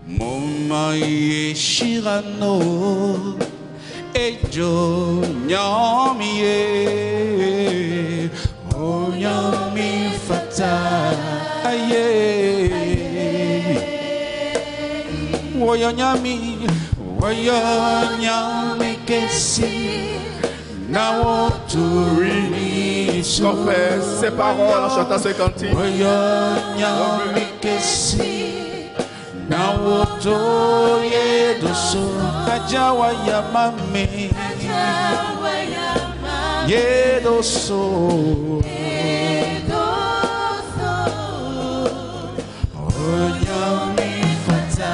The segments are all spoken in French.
Moma Shirano Ejo Nyami O Nyami Fata Woyo Nyami Kesi Now to release. Confesse ses paroles en chantant ce cantique. Woyo Nyami Kesi Now to Yedoso Ajawa Yamame Yedoso Onyami Fata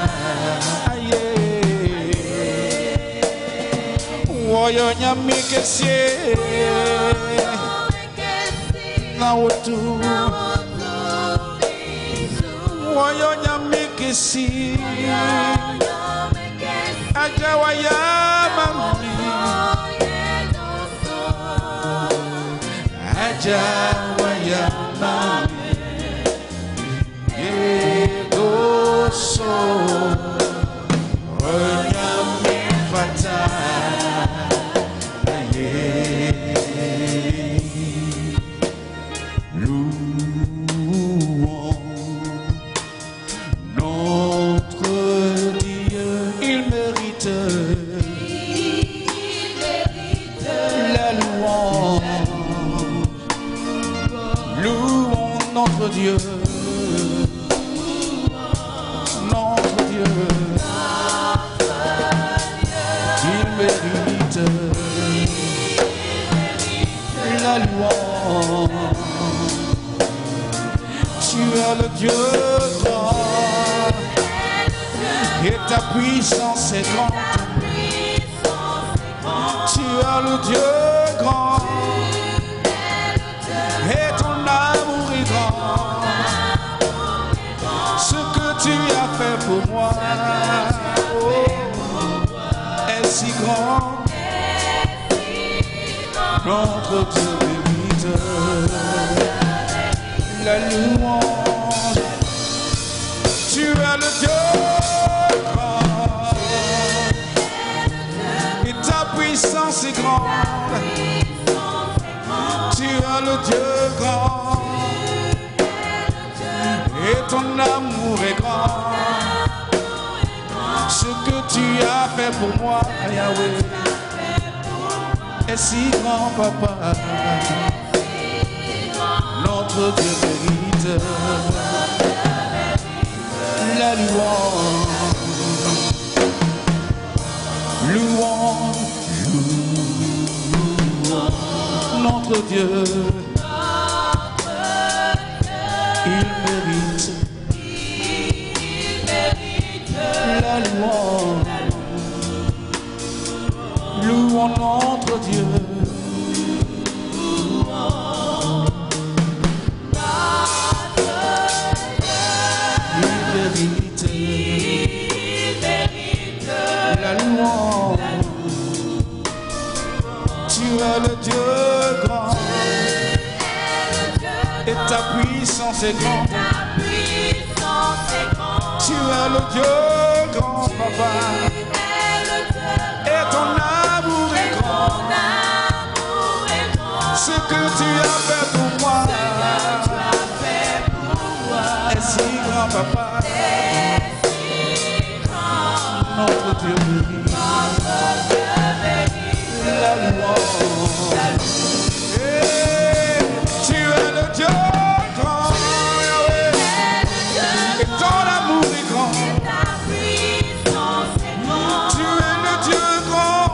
Woyo Nyami Kesi Now to Woyo Nyami Kesi Ajawa Yamame Ajawa Yamame Yedoso Onyami Fata Louons notre Dieu, il mérite la louange. Louons notre Dieu. Il mérite la louange. Tu es le Dieu grand et ta puissance est grande. Tu es le Dieu grand et ton amour est grand. Ce que tu as fait pour moi est si grand. Notre Dieu mérite la louange. Tu es le Dieu grand et ta puissance est grande. Tu es le Dieu grand et ton amour est grand. Ce que tu as fait pour moi, Yahweh, est si grand, papa. Notre Dieu mérite la louange. Louange, notre Dieu. Il mérite la louange. Louons notre Dieu. Il mérite la louange. Tu es le Dieu grand et ta puissance est grande. Tu es le Dieu grand, papa. Et ton amour est grand. Ce que tu as fait pour moi est si grand, papa. Notre Dieu mérite la louange. Tu es le Dieu grand, et ton amour est grand. Tu es le Dieu grand,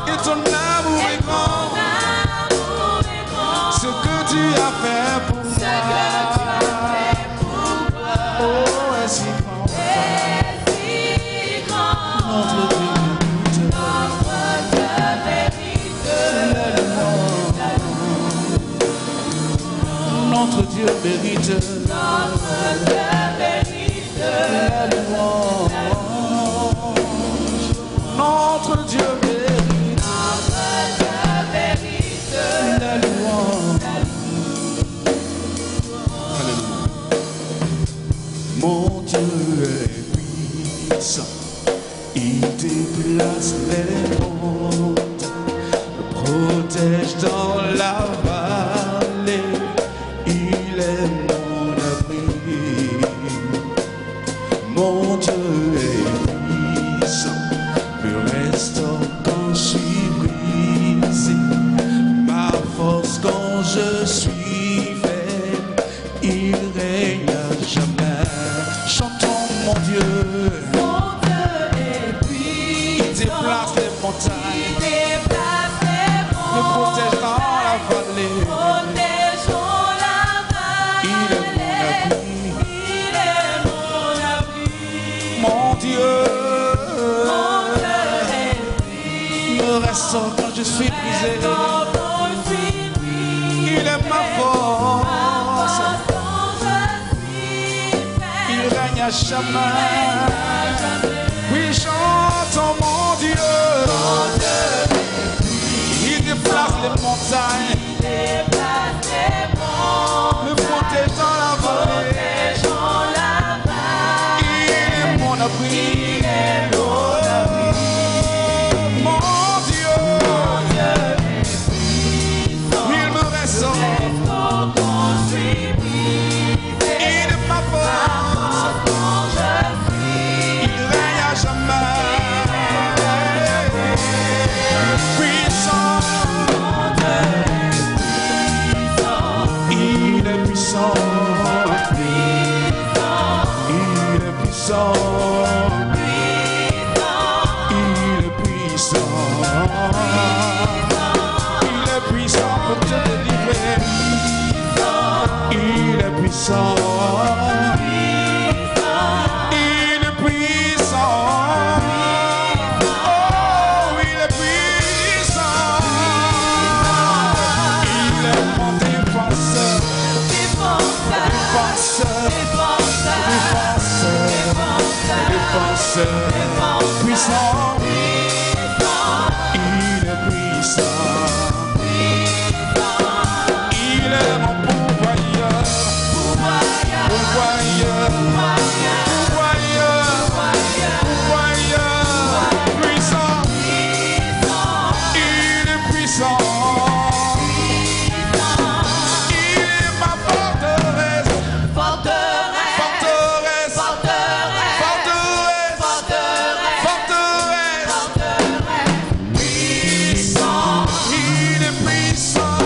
et ton amour est grand. Ce que tu as fait pour moi, oh, est si grand. Notre Dieu mérite la louange. Notre Dieu mérite la louange. Notre Dieu mérite la louange. Alléluia. Mon place les monts, me protège dans la vallée, il est mon abri. Mon Dieu est puissant, me restaure quand je suis brisé, ma force quand je suis faible, il règne à jamais. Chantons mon Dieu. Déplace les montagnes, me protège dans la vallée. Il est mon abri. Mon Dieu me restaure quand je suis brisé. Il est ma force. Il règne à jamais. Oui, chantons mon Dieu. Il déplace les montagnes, me protège dans la vallée. Il est mon abri. Mon Dieu, il me restaure. Il est ma force. Il règne à jamais. Puissant. Il est puissant. Il est puissant. Il est puissant. Il est puissant pour te délivrer. Il est puissant. Il est puissant. Oh, il est puissant. Il est mon défenseur. Défenseur. Puissant. Il est puissant. Il est mon pourvoyeur. Pourvoyeur. Puissant. Il est puissant. Il est ma forteresse. Puissant. Il est puissant.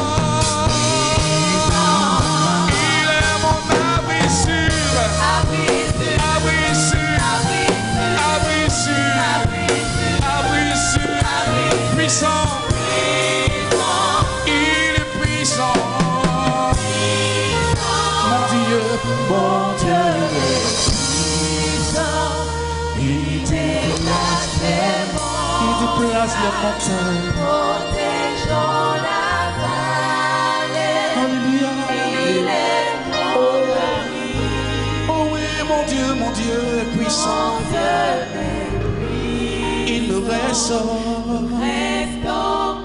Il est mon abri sûr. Abri sûr. Puissant. Il est puissant. Mon Dieu est puissant. Il déplace les montagnes. Protège dans la vallée. Alléluia. Il est mon abri. Oh oui, mon Dieu est puissant. Il me restaure.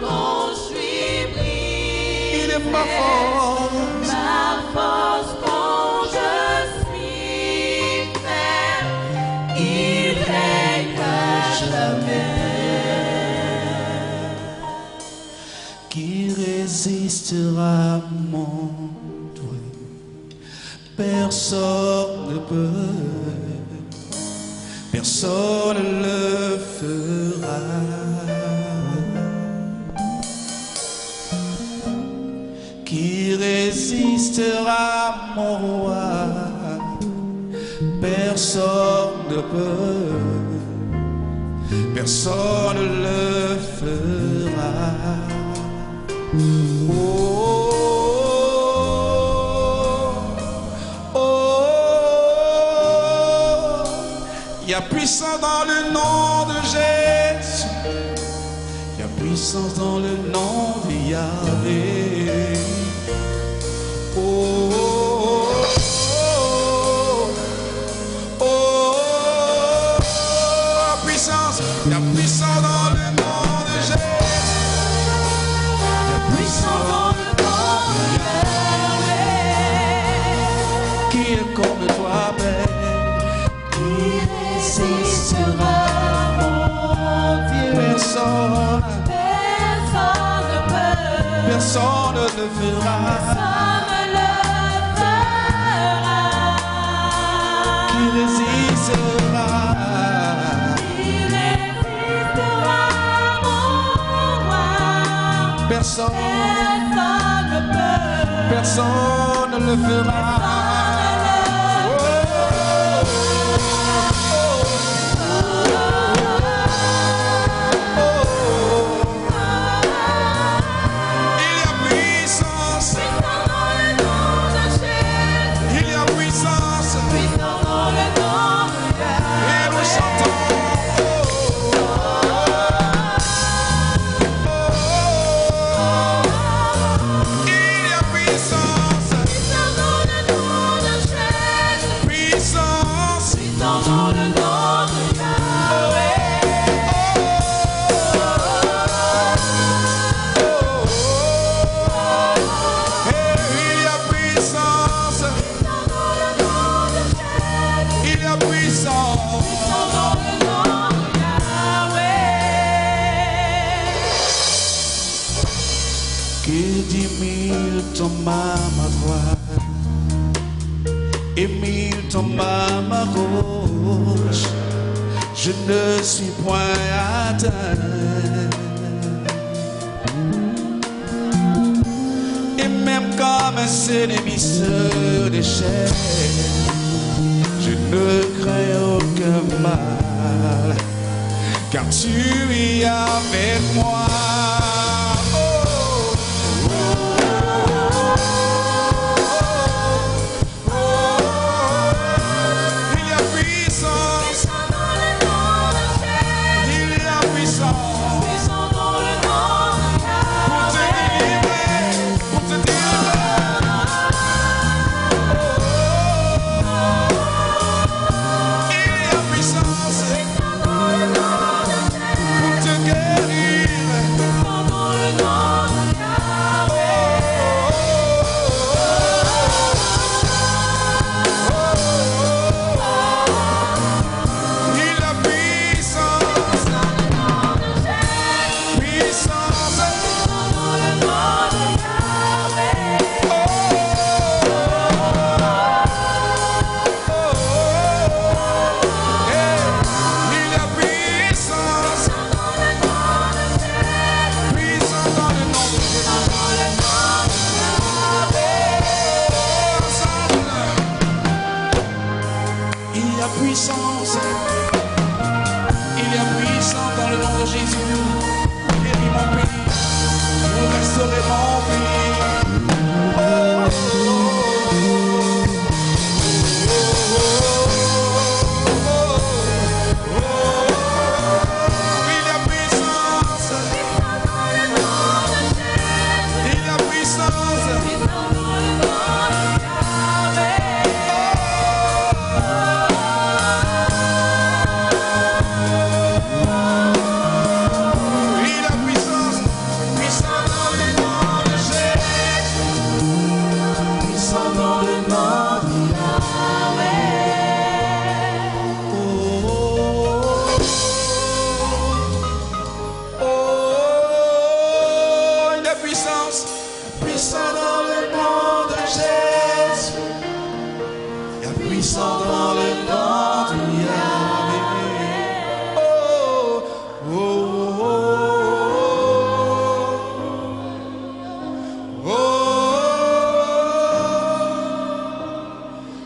Quand je suis brisé. Il est ma force. Ma force quand je suis faible. Il règne à jamais. Qui résistera à mon doigt? Personne ne peut. Personne ne le fera. Qui résistera à mon roi? Personne ne peut. Personne ne le fera. Oh, oh, oh, il y a puissance dans le nom de Jésus. Il y a puissance dans le nom de Yahvé. Oh, oh, oh, oh, oh, puissance. Il y a puissance dans le nom de Jésus. Qui est comme toi, Père? Qui résistera, mon Dieu? personne ne le fera. Qui résistera? Personne ne le fera. Tombent à ma droite et 1000 tombent à ma gauche, je ne suis point atteint. Et même comme un seul ennemi se déchaîne, je ne crains aucun mal, car tu es avec moi. Il y a puissance dans le nom de Jésus. Guéris mon pays, pour restaurer mon pays. Il y a puissance. Il y a puissance. Puissant dans le nom de Jésus, il y a puissant dans le nom de Yahweh. Oh, oh, oh, oh,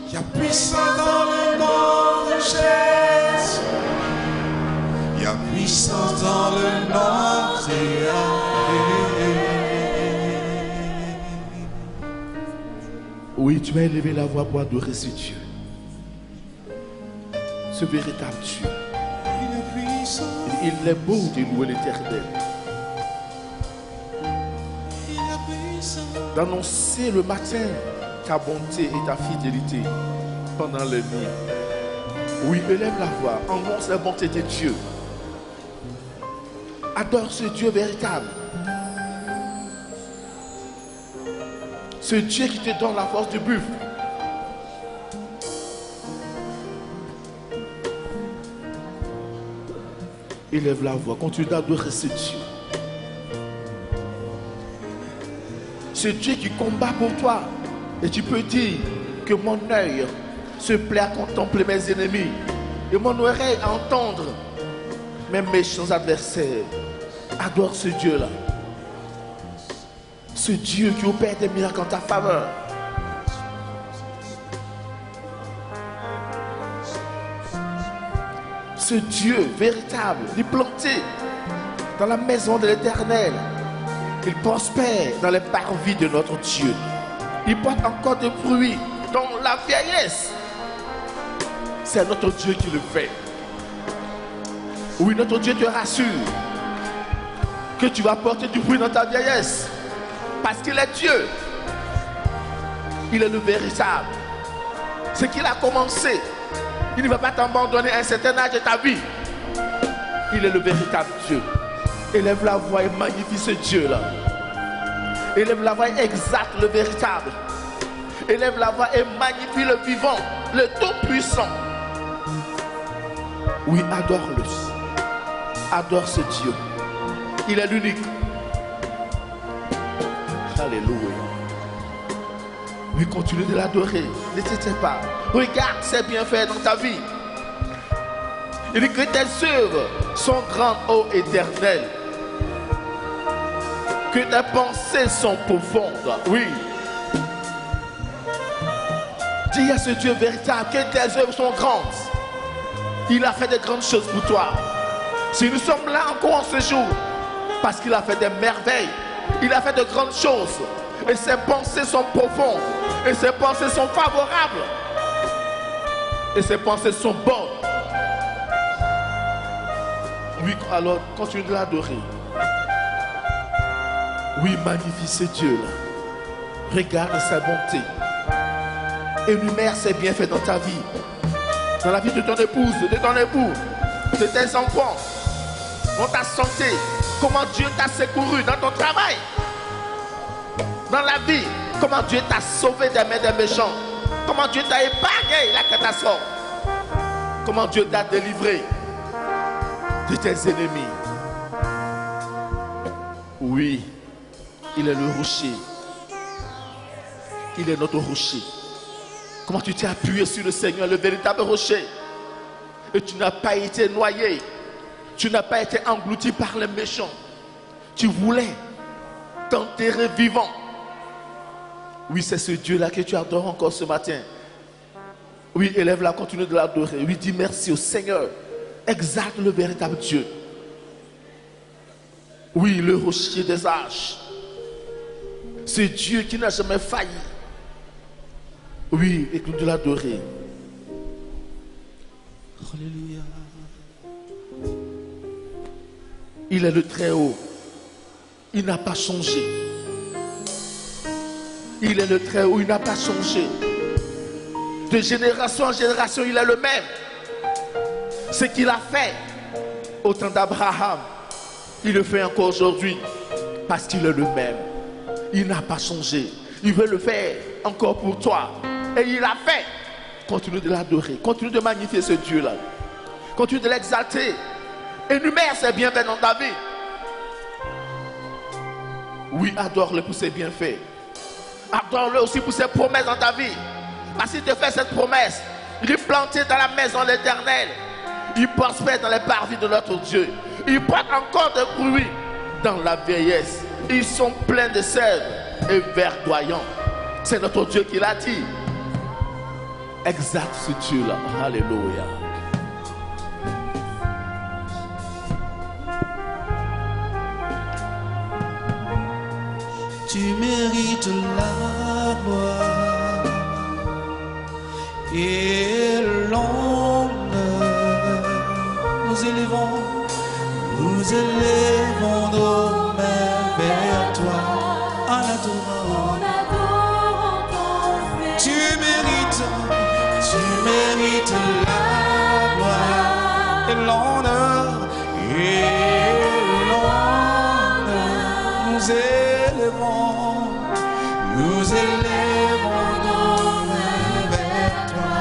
il y a puissant dans le nom de Jésus, il y a puissant dans le nom de Yahweh. Oui, tu as élevé la voix pour adorer ce Dieu, ce véritable Dieu. Il est beau de louer l'Éternel, d'annoncer le matin ta bonté et ta fidélité pendant la nuit. Oui, élève la voix, annonce la bonté de Dieu. Adore ce Dieu véritable. Ce Dieu qui te donne la force du buffle. Élève la voix, continue d'adorer ce Dieu. Ce Dieu qui combat pour toi. Et tu peux dire que mon œil se plaît à contempler mes ennemis et mon oreille à entendre mes méchants adversaires. Adore ce Dieu-là. Ce Dieu qui opère des miracles en ta faveur. Ce Dieu véritable, il est planté dans la maison de l'Éternel. Il prospère dans les parvis de notre Dieu. Il porte encore des fruits dans la vieillesse. C'est notre Dieu qui le fait. Oui, notre Dieu te rassure que tu vas porter du fruit dans ta vieillesse. Parce qu'il est Dieu. Il est le véritable. Ce qu'il a commencé, il ne va pas t'abandonner à un certain âge de ta vie. Il est le véritable Dieu. Élève la voix et magnifie ce Dieu-là. Élève la voix et exalte le véritable. Élève la voix et magnifie le vivant, le tout-puissant. Oui, adore-le. Adore ce Dieu. Il est l'unique. Alléluia. Oui, continue de l'adorer. Ne t'éteins pas. Regarde ses bienfaits dans ta vie. Il dit que tes œuvres sont grandes, ô Éternel. Que tes pensées sont profondes. Oui. Dis à ce Dieu véritable que tes œuvres sont grandes. Il a fait de grandes choses pour toi. Si nous sommes là encore en ce jour, parce qu'il a fait des merveilles, il a fait de grandes choses. Et ses pensées sont profondes. Et ses pensées sont favorables. Et ses pensées sont bonnes. Oui, alors continue de l'adorer. Oui, magnifie ce Dieu-là. Regarde sa bonté. Énumère ses bienfaits dans ta vie. Dans la vie de ton épouse, de ton époux, de tes enfants, dans ta santé. Comment Dieu t'a secouru dans ton travail. Dans la vie, comment Dieu t'a sauvé des mains des méchants. Comment Dieu t'a épargné la catastrophe. Comment Dieu t'a délivré de tes ennemis. Oui, il est le rocher. Il est notre rocher. Comment tu t'es appuyé sur le Seigneur, le véritable rocher. Et tu n'as pas été noyé. Tu n'as pas été englouti par les méchants. Tu voulais t'enterrer vivant. Oui, c'est ce Dieu-là que tu adores encore ce matin. Oui, élève-la, continue de l'adorer. Oui, dis merci au Seigneur. Exalte le véritable Dieu. Oui, le rocher des âges. C'est Dieu qui n'a jamais failli. Oui, écoute de l'adorer. Alléluia. Il est le Très-Haut. Il n'a pas changé. Il est le Très-Haut, il n'a pas changé. De génération en génération, il est le même. Ce qu'il a fait au temps d'Abraham, il le fait encore aujourd'hui. Parce qu'il est le même. Il n'a pas changé. Il veut le faire encore pour toi. Et il l'a fait. Continue de l'adorer. Continue de magnifier ce Dieu-là. Continue de l'exalter. Énumère ses bienfaits dans ta vie. Oui, adore-le pour ses bienfaits. Adore-le aussi pour ses promesses dans ta vie. Parce qu'il te fait cette promesse. Il est planté dans la maison de l'Éternel. Il prospère dans les parvis de notre Dieu. Il porte encore des fruits dans la vieillesse. Ils sont pleins de sève et verdoyants. C'est notre Dieu qui l'a dit. Exalte ce Dieu-là. Alléluia. Tu mérites la gloire et l'honneur. Nous élevons nos mains vers toi en adorant. Tu mérites la gloire et l'honneur. Nous élevons nos mains vers toi.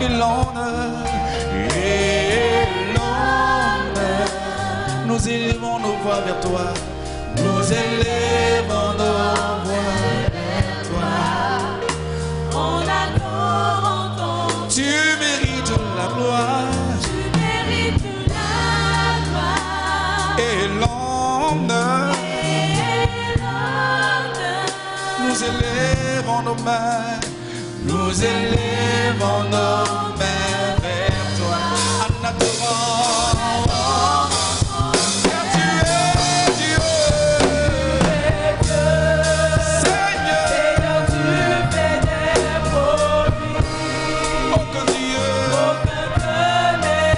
et l'honneur, nous élevons nos voix vers toi, nous élevons nos voix vers toi. On adore ton Tu mérites la gloire tu mérites la gloire et l'honneur. et l'honneur. Nous élevons nos mains, nous élevons nos mains vers toi en adorant. Car tu es Dieu, Seigneur. Tu fais des prodiges, Aucun Dieu aucun n'est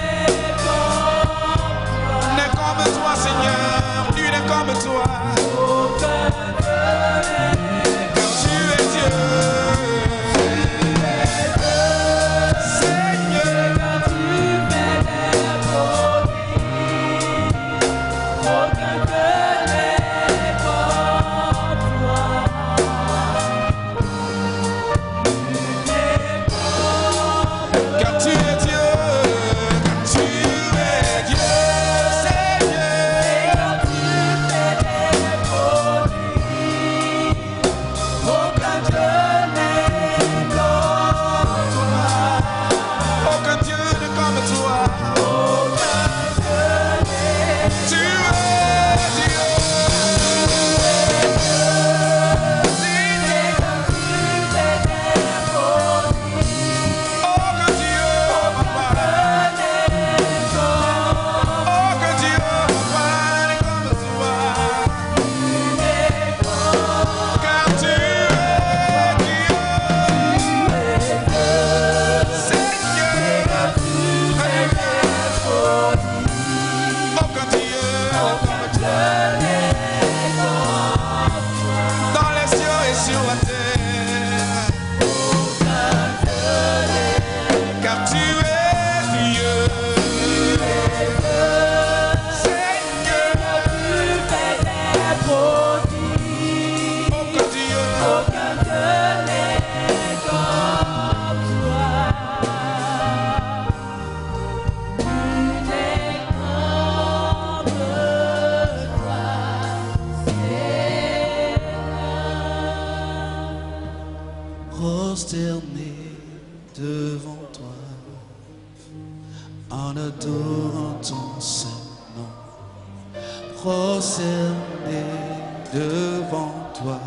n'est comme toi, Seigneur. Nul n'est comme toi. aucun Car tu es Dieu, Seigneur. tu fais des prodiges, aucun n'est comme toi. Car tu es Dieu, Seigneur. Tu fais des prodiges, aucun n'est comme toi. Aucun Dieu n'est comme toi. Tu es Dieu, aucun Dieu, papa. Aucun Dieu, papa, n'est comme toi. Car tu es Dieu, Seigneur. Aucun Dieu n'est comme toi. Dans les cieux et sur la terre. Car tu es Dieu, Seigneur. Aucun Dieu, prosterné devant toi, en adorant ton saint nom, prosterné devant toi,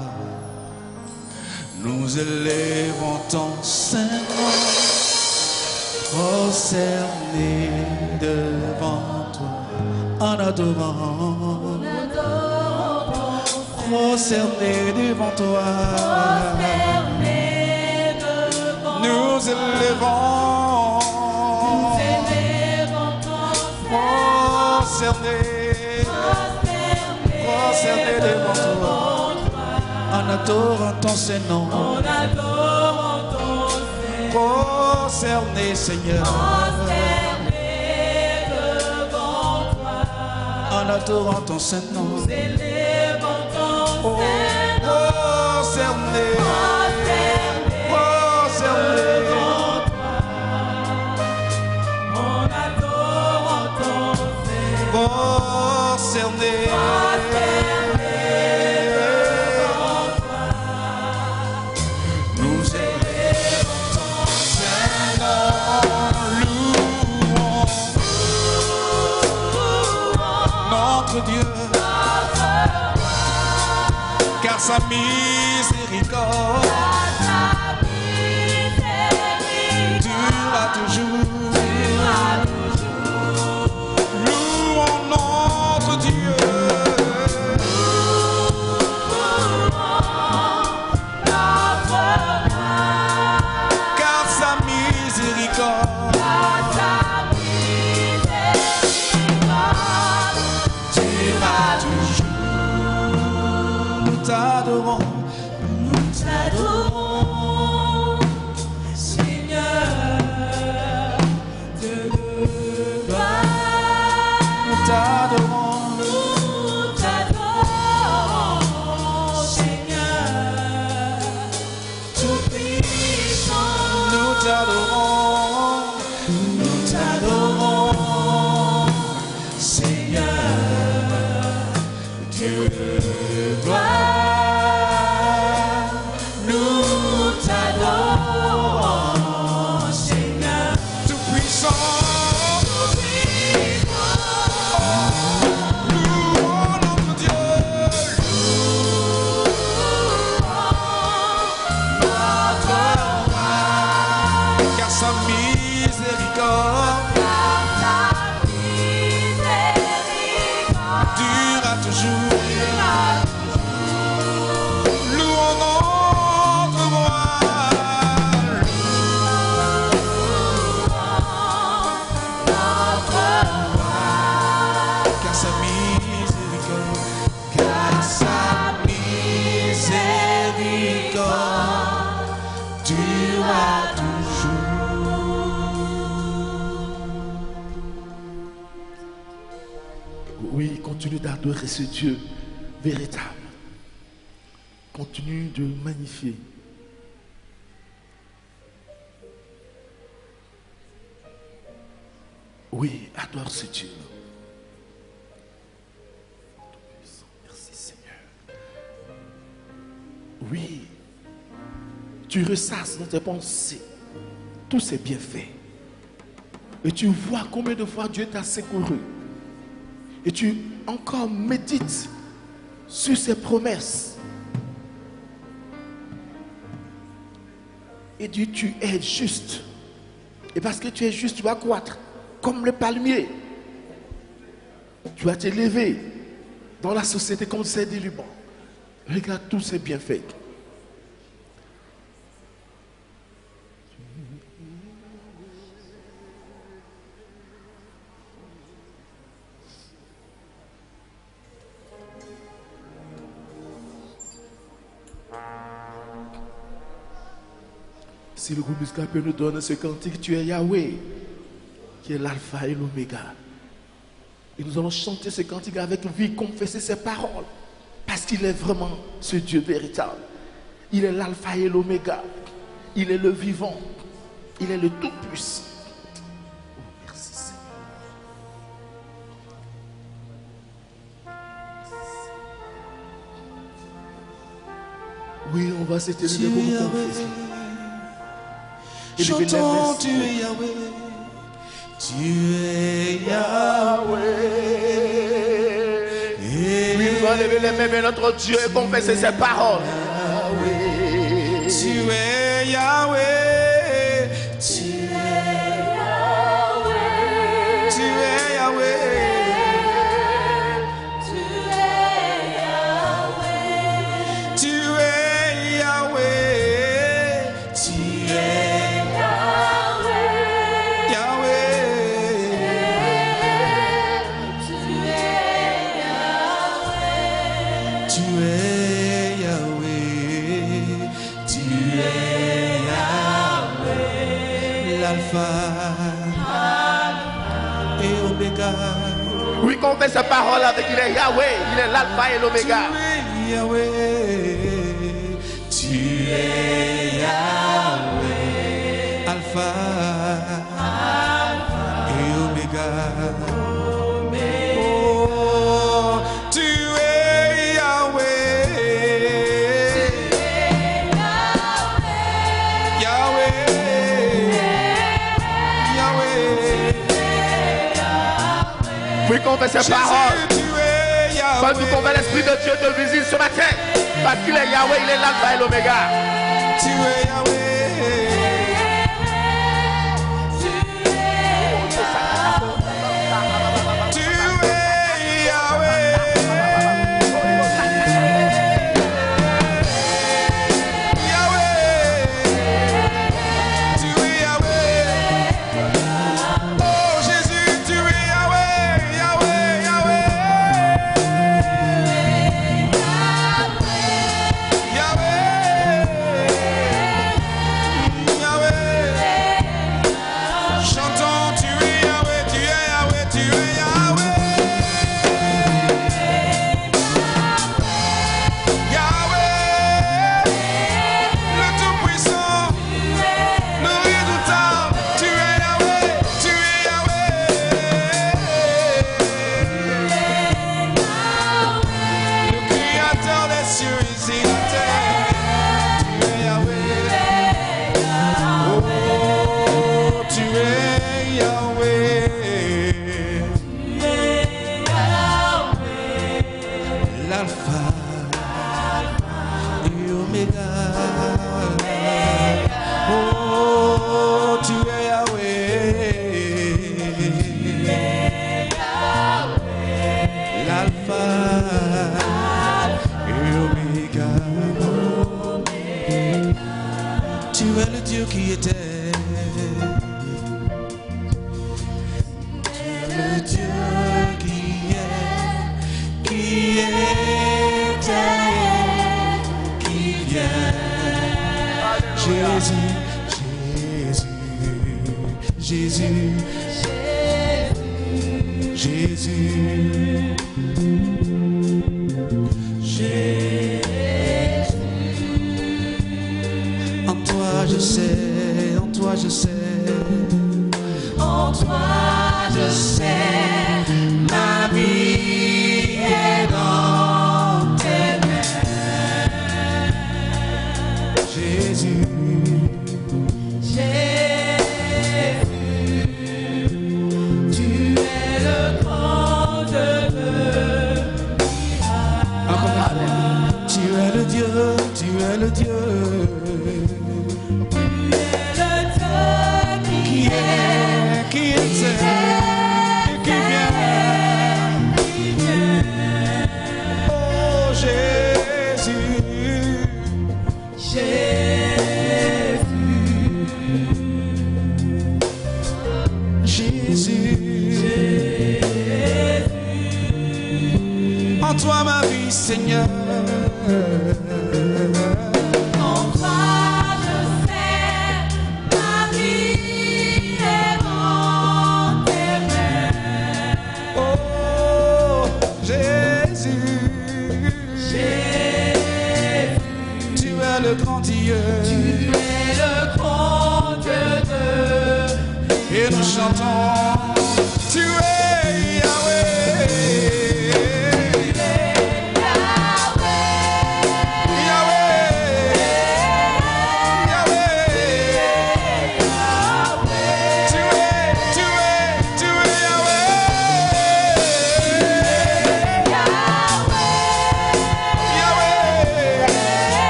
nous élevons ton saint nom, prosterné devant toi, en adorant, prosterné devant toi. Nous élevons, prosterné devant toi, en adorant ton Saint-Nom, prosterné Seigneur, en adorant ton Saint-Nom, oh, prosterné, prosterné. Prosterné, nous élevons ton Saint-Nom, louons notre Dieu, car sa miséricorde durera toujours. Louons notre Dieu, car sa miséricorde durera toujours. Nous t'adorons, Seigneur, de gloire. nous t'adorons. Nous t'adorons, Seigneur, tout puissant. Nous t'adorons. sa miséricorde durera toujours. Louons notre roi, car sa miséricorde, durera toujours. Oui, continue d'adorer ce Dieu véritable. Continue de le magnifier. Oui, adore ce Dieu. Merci Seigneur. Oui, tu ressasses dans tes pensées tous ces bienfaits. Et tu vois combien de fois Dieu t'a secouru. Et tu encore médites sur ses promesses. Et dis, tu es juste. Et parce que tu es juste, tu vas croître comme le palmier. Tu vas t'élever dans la société comme celle du Liban. Regarde tous ces bienfaits. Si le groupe musical peut nous donner ce cantique, tu es Yahweh, qui est l'alpha et l'oméga. Et nous allons chanter ce cantique avec vie, confesser ses paroles, parce qu'il est vraiment ce Dieu véritable. Il est l'alpha et l'oméga. Il est le vivant. Il est le tout-puissant. Oh, merci Seigneur. Oui, on va s'éteindre pour vous confesser. Chantons, tu es Yahweh, tu es Yahweh. Oui, nous allons lever les mains vers notre Dieu et confesser ses paroles. Tu es Yahweh, tu es Yahweh, tu es Yahweh, tu es Yahweh, tu es et Oméga. Oui, confesse sa parole avec il est Yahweh, il est l'alpha et l'oméga. Tu es Yahweh, tu es Yahweh, alpha et Oméga. Oh, tu es Yahweh, Yahweh. Oui, confesse sa parole. Quand tu confesses, l'Esprit de Dieu te visite ce matin. Parce qu'il est Yahweh, il est l'alpha et l'oméga. Tu es Yahweh. Tu es Yahweh. le Dieu qui était. Le Dieu qui était, qui vient. Jésus, Jésus, Jésus, Jésus, Jésus. En toi je sais, en toi je sais. En toi je sais, ma vie est dans tes mains. Jésus, Jésus, tu es le grand heureux. encore une fois. Tu es le Dieu, tu es le Dieu. Qui était, qui vient. Oh Jésus, Jésus, en toi ma vie, Seigneur. En toi je sais, ma vie est dans tes mains. Oh Jésus, Jésus, tu es le grand Dieu. tu es le grand Dieu Et nous chantons, tu es Yahweh.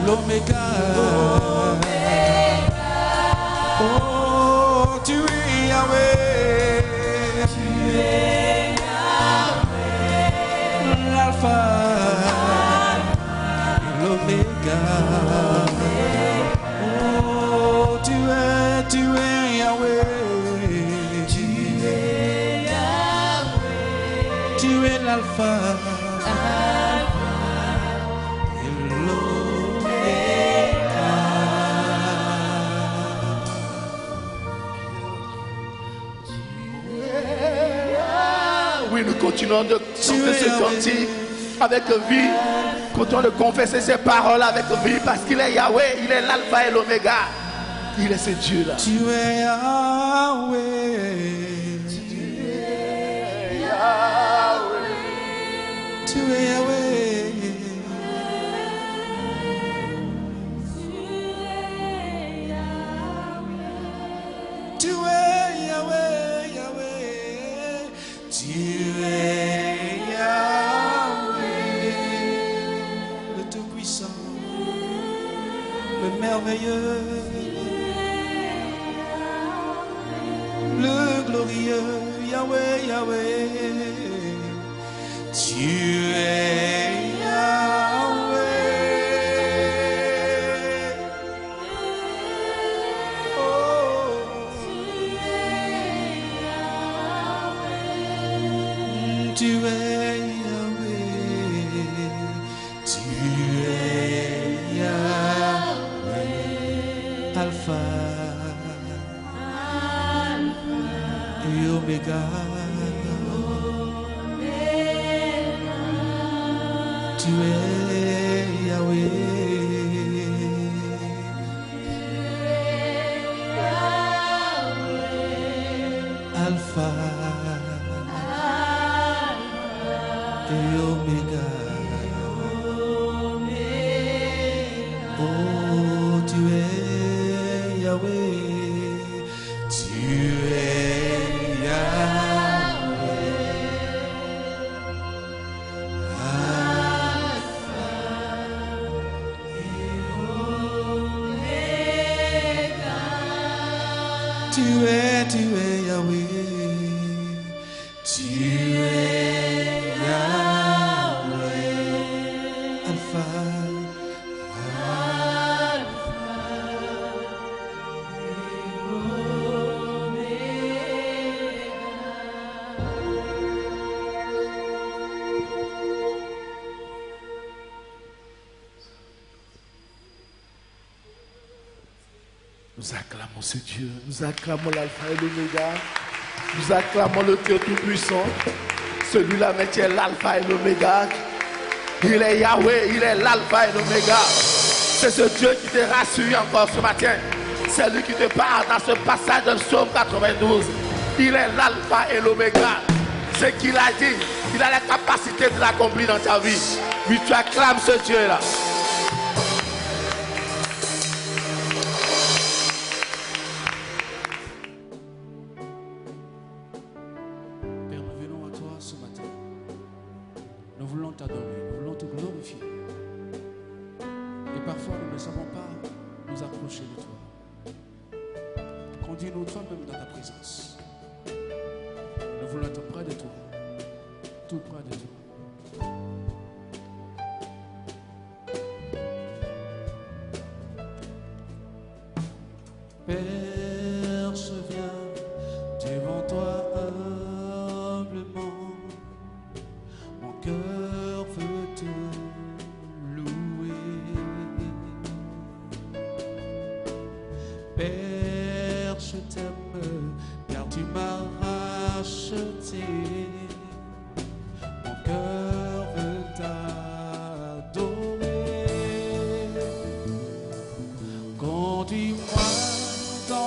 L'Oméga. Oh, tu es Yahweh. Tu es Yahweh. L'Alpha. L'Oméga. Oh, tu es Yahweh. Tu es Yahweh. Tu es l'Alpha. Oui, nous continuons de chanter ce cantique avec vie. Continuons de confesser ces paroles avec vie parce qu'il est Yahweh, il est l'alpha et l'oméga. Il est ce Dieu-là. Tu es Yahweh. Tu es Yahweh. Tu es Yahweh. Tu es Yahweh, Yahweh. Tu es Yahweh, le Tout-Puissant, le merveilleux, le glorieux, Yahweh, Yahweh. Tu es Yahweh. Oh. Tu es Yahweh, tu es Yahweh, Alpha et Omega. Tu es Yahweh, Alpha et Omega. Oh, tu es Yahweh, tu es Yahweh, Alpha et Omega. Tu es Yahweh. Tu es Yahweh, Alpha, Nous acclamons ce Dieu, nous acclamons l'alpha et l'oméga, nous acclamons le Dieu tout-puissant, celui-là qui est l'alpha et l'oméga. Il est Yahweh, il est l'alpha et l'oméga. C'est ce Dieu qui te rassure encore ce matin. C'est lui qui te parle dans ce passage de Psaume 92. Il est l'alpha et l'oméga. Ce qu'il a dit, il a la capacité de l'accomplir dans ta vie. Oui, tu acclames ce Dieu-là. Père, nous venons à toi ce matin. Nous voulons t'adorer, nous voulons te glorifier. Et parfois, nous ne savons pas nous approcher de toi. Conduis-nous toi-même dans ta présence. Nous voulons être près de toi, tout près de toi. Père, je viens devant toi humblement. Mon cœur veut te louer. Père, je t'aime, car tu m'as racheté. Mon cœur veut t'adorer. Conduis-moi dans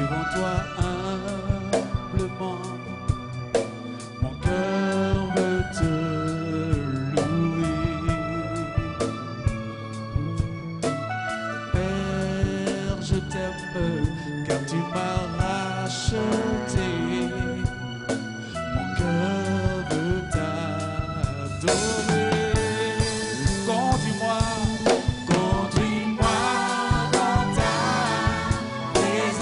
devant toi humblement. Mon cœur veut te louer. Père, je t'aime car tu m'as racheté. Mon cœur veut t'adorer. Conduis-moi, conduis-moi dans ta présence.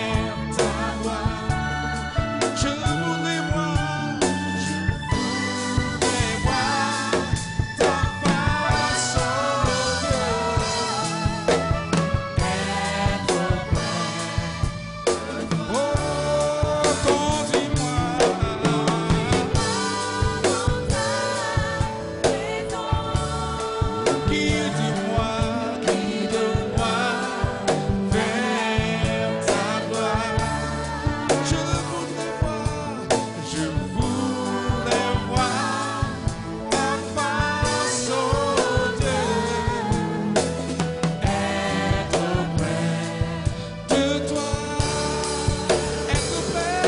Guide-moi vers ta gloire. Je voudrais voir ta face, oh Dieu. Être près. Oh, conduis-moi. Guide-moi, guide-moi vers ta gloire. Je voudrais voir ta face, oh Dieu. Être près de toi, être près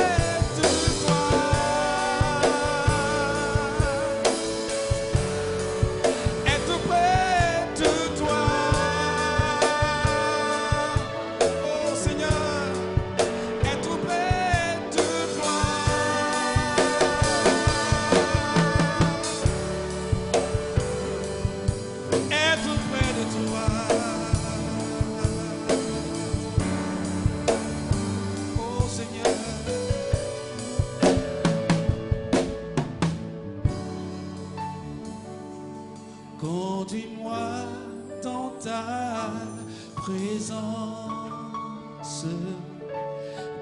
de toi. Être près de toi. Oh Seigneur, être près de toi. Être près de toi. Oh Seigneur. Conduis-moi dans ta présence.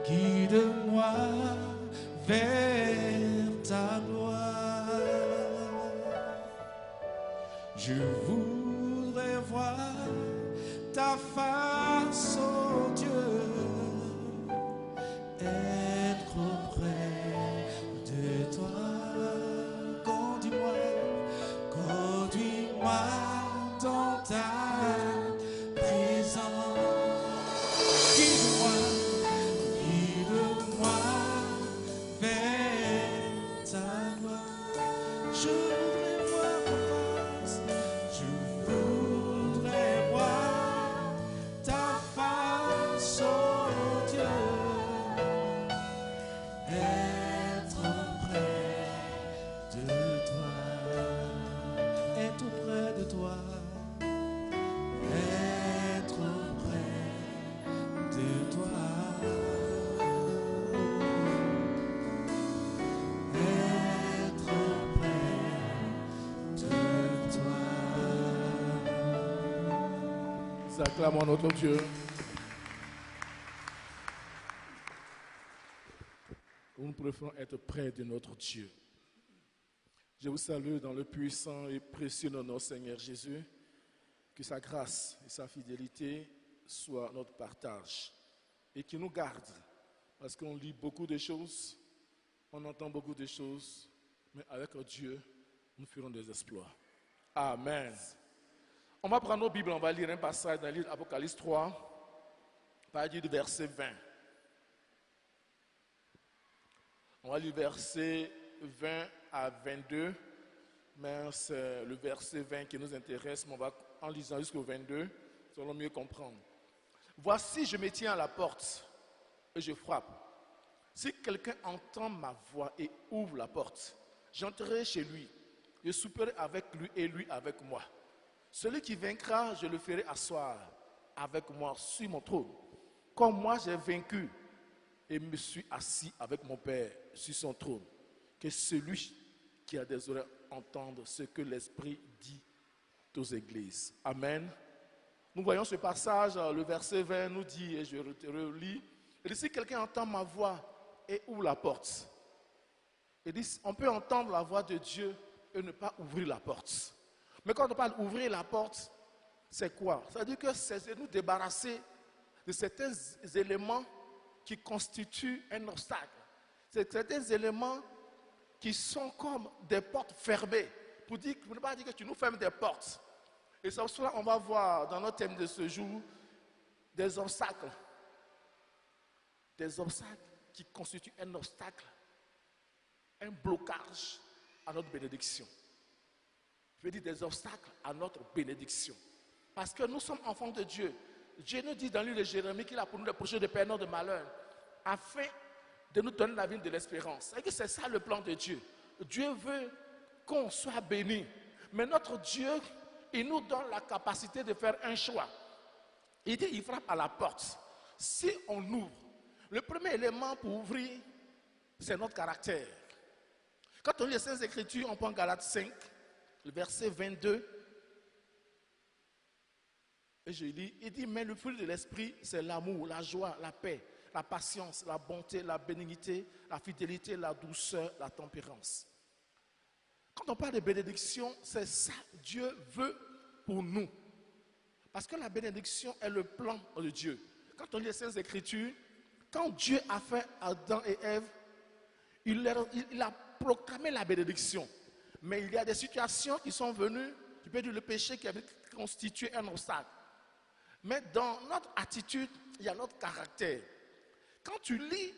Guide-moi vers ta gloire. Je voudrais voir ta face, oh Dieu. Être près de toi. Conduis-moi, conduis-moi dans ta présence. Guide-moi, guide-moi vers ta gloire. Je voudrais voir ta face, je voudrais voir ta face, oh Dieu. Être près de toi, être près de toi, être près de toi, être près de toi. Nous acclamons notre Dieu. Nous préférons être près de notre Dieu. Je vous salue dans le puissant et précieux nom de notre Seigneur Jésus. Que sa grâce et sa fidélité soient notre partage et qu'il nous garde. Parce qu'on lit beaucoup de choses, on entend beaucoup de choses, mais avec Dieu, nous ferons des exploits. Amen. On va prendre nos Bibles, on va lire un passage dans le livre d'Apocalypse 3, à partir du verset 20. On va lire verset 20 à 22, mais c'est le verset 20 qui nous intéresse, mais on va en lisant jusqu'au 22, nous allons mieux comprendre. Voici, je me tiens à la porte et je frappe. Si quelqu'un entend ma voix et ouvre la porte, j'entrerai chez lui, je souperai avec lui et lui avec moi. Celui qui vaincra, je le ferai asseoir avec moi sur mon trône, comme moi j'ai vaincu et me suis assis avec mon Père sur son trône. Que celui qui a des oreilles entende ce que l'Esprit dit aux églises. Amen. Nous voyons ce passage, le verset 20 nous dit, et je relis, il dit, si quelqu'un entend ma voix et ouvre la porte, il dit, on peut entendre la voix de Dieu et ne pas ouvrir la porte. Mais quand on parle d'ouvrir la porte, c'est quoi? Ça veut dire que c'est nous débarrasser de certains éléments qui constituent un obstacle. C'est certains éléments qui sont comme des portes fermées. Pour ne pas dire que tu nous fermes des portes. Et sur cela, on va voir dans notre thème de ce jour des obstacles. Des obstacles qui constituent un obstacle, un blocage à notre bénédiction. Je veux dire des obstacles à notre bénédiction. Parce que nous sommes enfants de Dieu. Dieu nous dit dans le livre de Jérémie qu'il a pour nous des projets de paix, non de malheur, afin de nous donner la vie de l'espérance. C'est ça le plan de Dieu. Dieu veut qu'on soit béni. Mais notre Dieu, il nous donne la capacité de faire un choix. Il dit, il frappe à la porte. Si on ouvre, le premier élément pour ouvrir, c'est notre caractère. Quand on lit les Saintes Écritures, on prend Galates 5, le verset 22. Et je lis, il dit, mais le fruit de l'esprit, c'est l'amour, la joie, la paix, la patience, la bonté, la bénignité, la fidélité, la douceur, la tempérance. Quand on parle de bénédiction, c'est ça que Dieu veut pour nous. Parce que la bénédiction est le plan de Dieu. Quand on lit les Saintes Écritures, quand Dieu a fait Adam et Ève, il a proclamé la bénédiction. Mais il y a des situations qui sont venues, tu peux dire le péché qui avait constitué un obstacle. Mais dans notre attitude, il y a notre caractère. Quand tu lis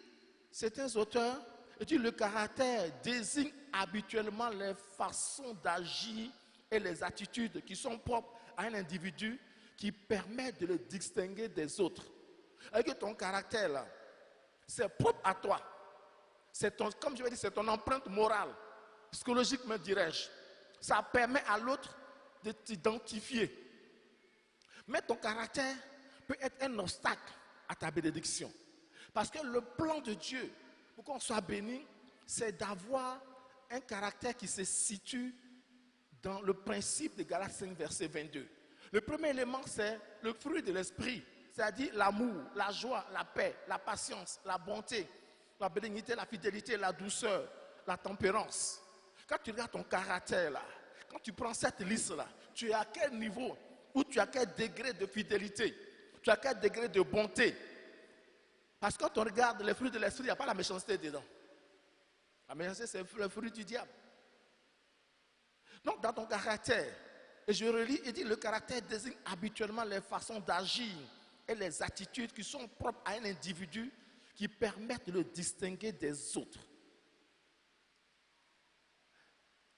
certains auteurs, le caractère désigne habituellement les façons d'agir et les attitudes qui sont propres à un individu qui permettent de le distinguer des autres. Avec ton caractère là, c'est propre à toi. Comme je vais dire, c'est ton empreinte morale, psychologique me dirais-je. Ça permet à l'autre de t'identifier. Mais ton caractère peut être un obstacle à ta bénédiction. Parce que le plan de Dieu, pour qu'on soit béni, c'est d'avoir un caractère qui se situe dans le principe de Galates 5, verset 22. Le premier élément, c'est le fruit de l'esprit, c'est-à-dire l'amour, la joie, la paix, la patience, la bonté, la bénignité, la fidélité, la douceur, la tempérance. Quand tu regardes ton caractère là, quand tu prends cette liste là, tu es à quel niveau, ou tu as quel degré de fidélité, tu as quel degré de bonté. Parce que quand on regarde les fruits de l'esprit, il n'y a pas la méchanceté dedans. La méchanceté, c'est le fruit du diable. Donc, dans ton caractère, et je relis, il dit le caractère désigne habituellement les façons d'agir et les attitudes qui sont propres à un individu qui permettent de le distinguer des autres.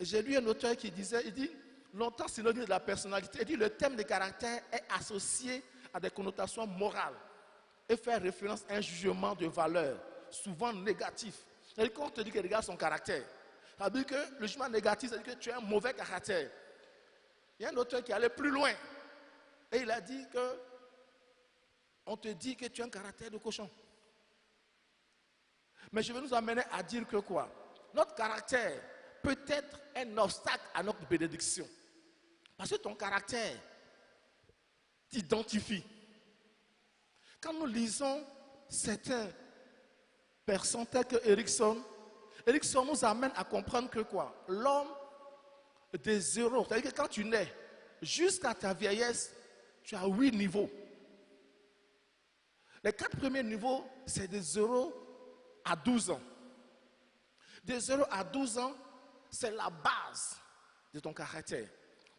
J'ai lu un auteur qui disait, il dit, longtemps synonyme de la personnalité, il dit le thème de caractère est associé à des connotations morales et fait référence à un jugement de valeur, souvent négatif. C'est-à-dire quand on te dit que regarde son caractère, ça veut dire que le jugement négatif, c'est-à-dire que tu as un mauvais caractère. Il y a un auteur qui allait plus loin et il a dit que on te dit que tu as un caractère de cochon. Mais je vais nous amener à dire que quoi? Notre caractère peut être un obstacle à notre bénédiction. Parce que ton caractère t'identifie. Quand nous lisons certaines personnes telles que Erickson nous amène à comprendre que quoi? L'homme des zéros, c'est-à-dire que quand tu nais, jusqu'à ta vieillesse, tu as 8 niveaux. Les 4 premiers niveaux, c'est de 0 à 12 ans. De 0 à 12 ans, c'est la base de ton caractère.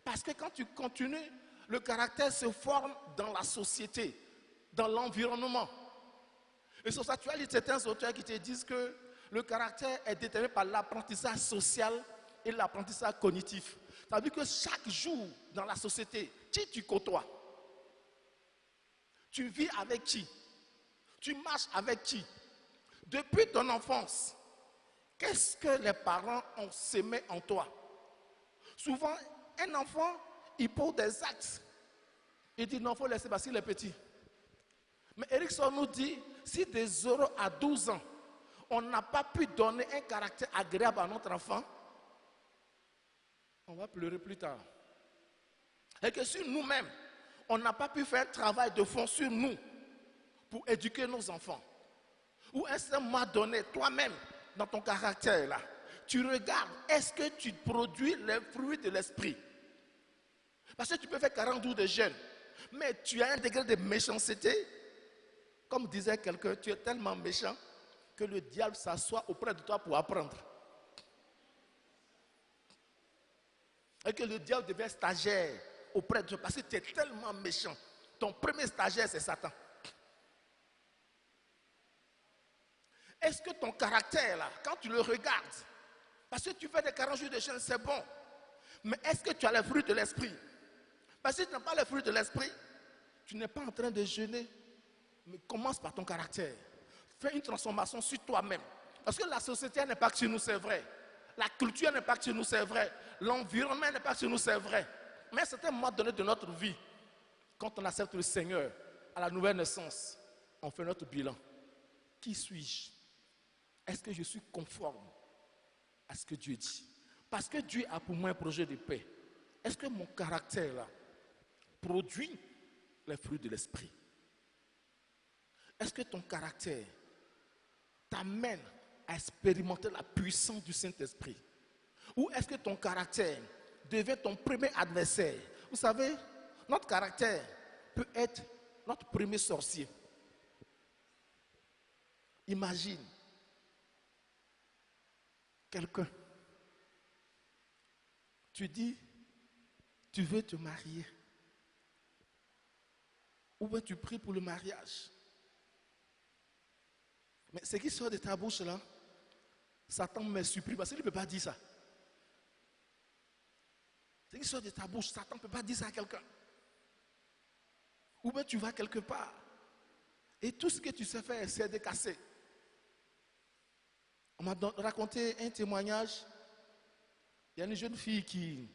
Parce que quand tu continues, le caractère se forme dans la société, dans l'environnement. Et sur ça, tu as certains auteurs qui te disent que le caractère est déterminé par l'apprentissage social et l'apprentissage cognitif. Ça veut dire que chaque jour dans la société, qui tu côtoies? Tu vis avec qui? Tu marches avec qui? Depuis ton enfance, qu'est-ce que les parents ont sémé en toi? Souvent, un enfant, il pose des actes. Il dit non, il faut laisser parce qu'il est petit. Mais Erickson nous dit, si de 0 à 12 ans, on n'a pas pu donner un caractère agréable à notre enfant, on va pleurer plus tard. Et que si nous-mêmes, on n'a pas pu faire un travail de fond sur nous pour éduquer nos enfants, ou à un moment donné, toi-même, dans ton caractère là, tu regardes, est-ce que tu produis les fruits de l'esprit? Parce que tu peux faire 40 jours de jeûne, mais tu as un degré de méchanceté. Comme disait quelqu'un, tu es tellement méchant que le diable s'assoit auprès de toi pour apprendre. Et que le diable devient stagiaire auprès de Dieu parce que tu es tellement méchant. Ton premier stagiaire, c'est Satan. Est-ce que ton caractère, là, quand tu le regardes, parce que tu fais des 40 jours de jeûne, c'est bon. Mais est-ce que tu as les fruits de l'esprit? Parce que si tu n'as pas les fruits de l'esprit, tu n'es pas en train de jeûner. Mais commence par ton caractère. Fais une transformation sur toi-même. Parce que la société n'est pas que chez nous, c'est vrai. La culture n'est pas que chez nous, c'est vrai. L'environnement n'est pas que chez nous, c'est vrai. Mais à un certain moment donné de notre vie, quand on accepte le Seigneur à la nouvelle naissance, on fait notre bilan. Qui suis-je? Est-ce que je suis conforme à ce que Dieu dit? Parce que Dieu a pour moi un projet de paix. Est-ce que mon caractère là produit les fruits de l'esprit? Est-ce que ton caractère t'amène à expérimenter la puissance du Saint-Esprit? Ou est-ce que ton caractère devient ton premier adversaire? Vous savez, notre caractère peut être notre premier sorcier. Imagine quelqu'un. Tu dis, tu veux te marier. Ou bien tu pries pour le mariage. Mais ce qui sort de ta bouche là, Satan me supprime parce qu'il ne peut pas dire ça. Ce qui sort de ta bouche, Satan ne peut pas dire ça à quelqu'un. Ou bien tu vas quelque part et tout ce que tu sais faire, c'est de casser. On m'a raconté un témoignage. Il y a une jeune fille qui,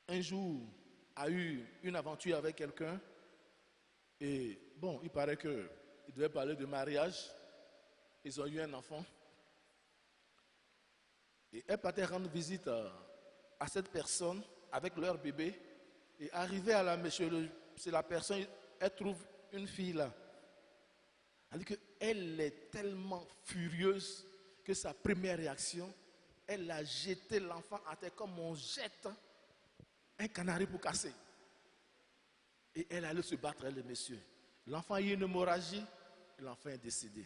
un jour, a eu une aventure avec quelqu'un. Et bon, il paraît qu'ils devaient parler de mariage. Ils ont eu un enfant. Et elle partait rendre visite à cette personne avec leur bébé. Et arrivée à la maison, c'est la personne, elle trouve une fille là. Elle dit qu'elle est tellement furieuse que sa première réaction, elle a jeté l'enfant à terre comme on jette un canari pour casser. Et elle allait se battre avec le monsieur. L'enfant a eu une hémorragie, l'enfant est décédé.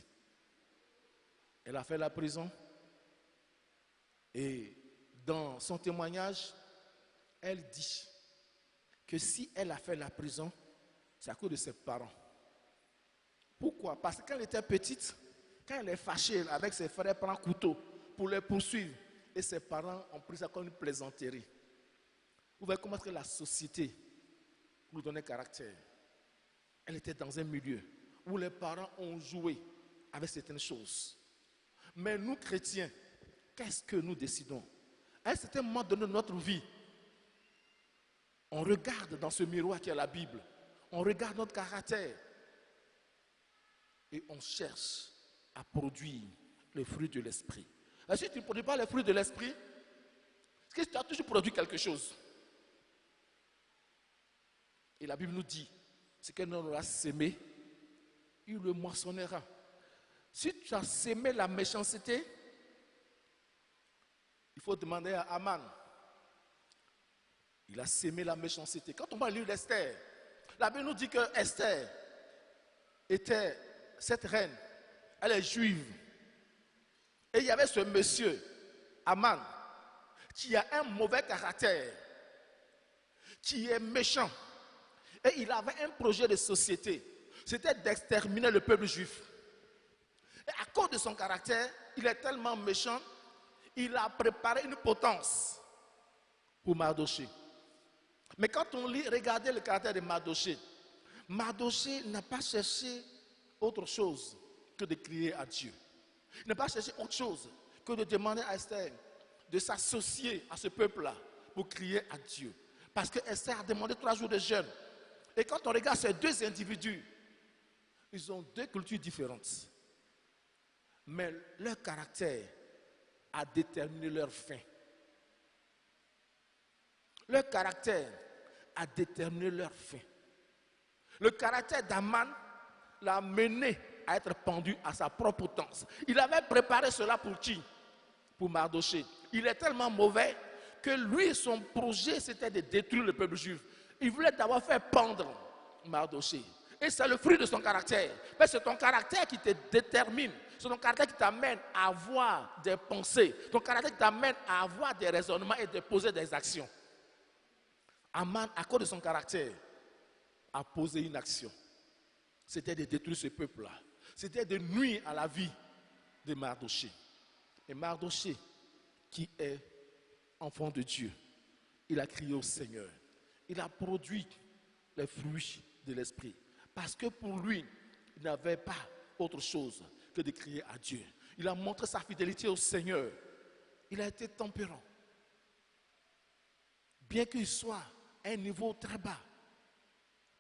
Elle a fait la prison. Et dans son témoignage, elle dit que si elle a fait la prison, c'est à cause de ses parents. Pourquoi? Parce que quand elle était petite, quand elle est fâchée avec ses frères, elle prend un couteau pour les poursuivre. Et ses parents ont pris ça comme une plaisanterie. Vous voyez comment est-ce que la société nous donnait caractère. Elle était dans un milieu où les parents ont joué avec certaines choses. Mais nous, chrétiens, qu'est-ce que nous décidons? À un certain moment donné de notre vie, on regarde dans ce miroir qui est la Bible. On regarde notre caractère. Et on cherche à produire les fruits de l'esprit. Et si tu ne produis pas les fruits de l'esprit, c'est que tu as toujours produit quelque chose. Et la Bible nous dit, ce qu'un homme aura sémé, il le moissonnera. Si tu as sémé la méchanceté, il faut demander à Aman. Il a sémé la méchanceté. Quand on va lire Esther, la Bible nous dit que Esther était cette reine, elle est juive. Et il y avait ce monsieur, Aman, qui a un mauvais caractère, qui est méchant. Et il avait un projet de société, c'était d'exterminer le peuple juif. Et à cause de son caractère, il est tellement méchant, il a préparé une potence pour Mardoché. Mais quand on lit, regardez le caractère de Mardoché. Mardoché n'a pas cherché autre chose que de crier à Dieu. Il n'a pas cherché autre chose que de demander à Esther de s'associer à ce peuple-là pour crier à Dieu. Parce que Esther a demandé 3 jours de jeûne. Et quand on regarde ces deux individus, ils ont 2 cultures différentes. Mais leur caractère a déterminé leur fin. Leur caractère a déterminé leur fin. Le caractère d'Aman l'a mené à être pendu à sa propre potence. Il avait préparé cela pour qui? Pour Mardoché. Il est tellement mauvais que lui, son projet, c'était de détruire le peuple juif. Il voulait d'abord faire pendre Mardoché. Et c'est le fruit de son caractère. Mais c'est ton caractère qui te détermine. C'est ton caractère qui t'amène à avoir des pensées. Ton caractère qui t'amène à avoir des raisonnements et de poser des actions. Aman, à cause de son caractère, a posé une action. C'était de détruire ce peuple-là. C'était de nuire à la vie de Mardoché. Et Mardoché, qui est enfant de Dieu, il a crié au Seigneur. Il a produit les fruits de l'esprit. Parce que pour lui, il n'avait pas autre chose que de crier à Dieu. Il a montré sa fidélité au Seigneur. Il a été tempérant. Bien qu'il soit à un niveau très bas.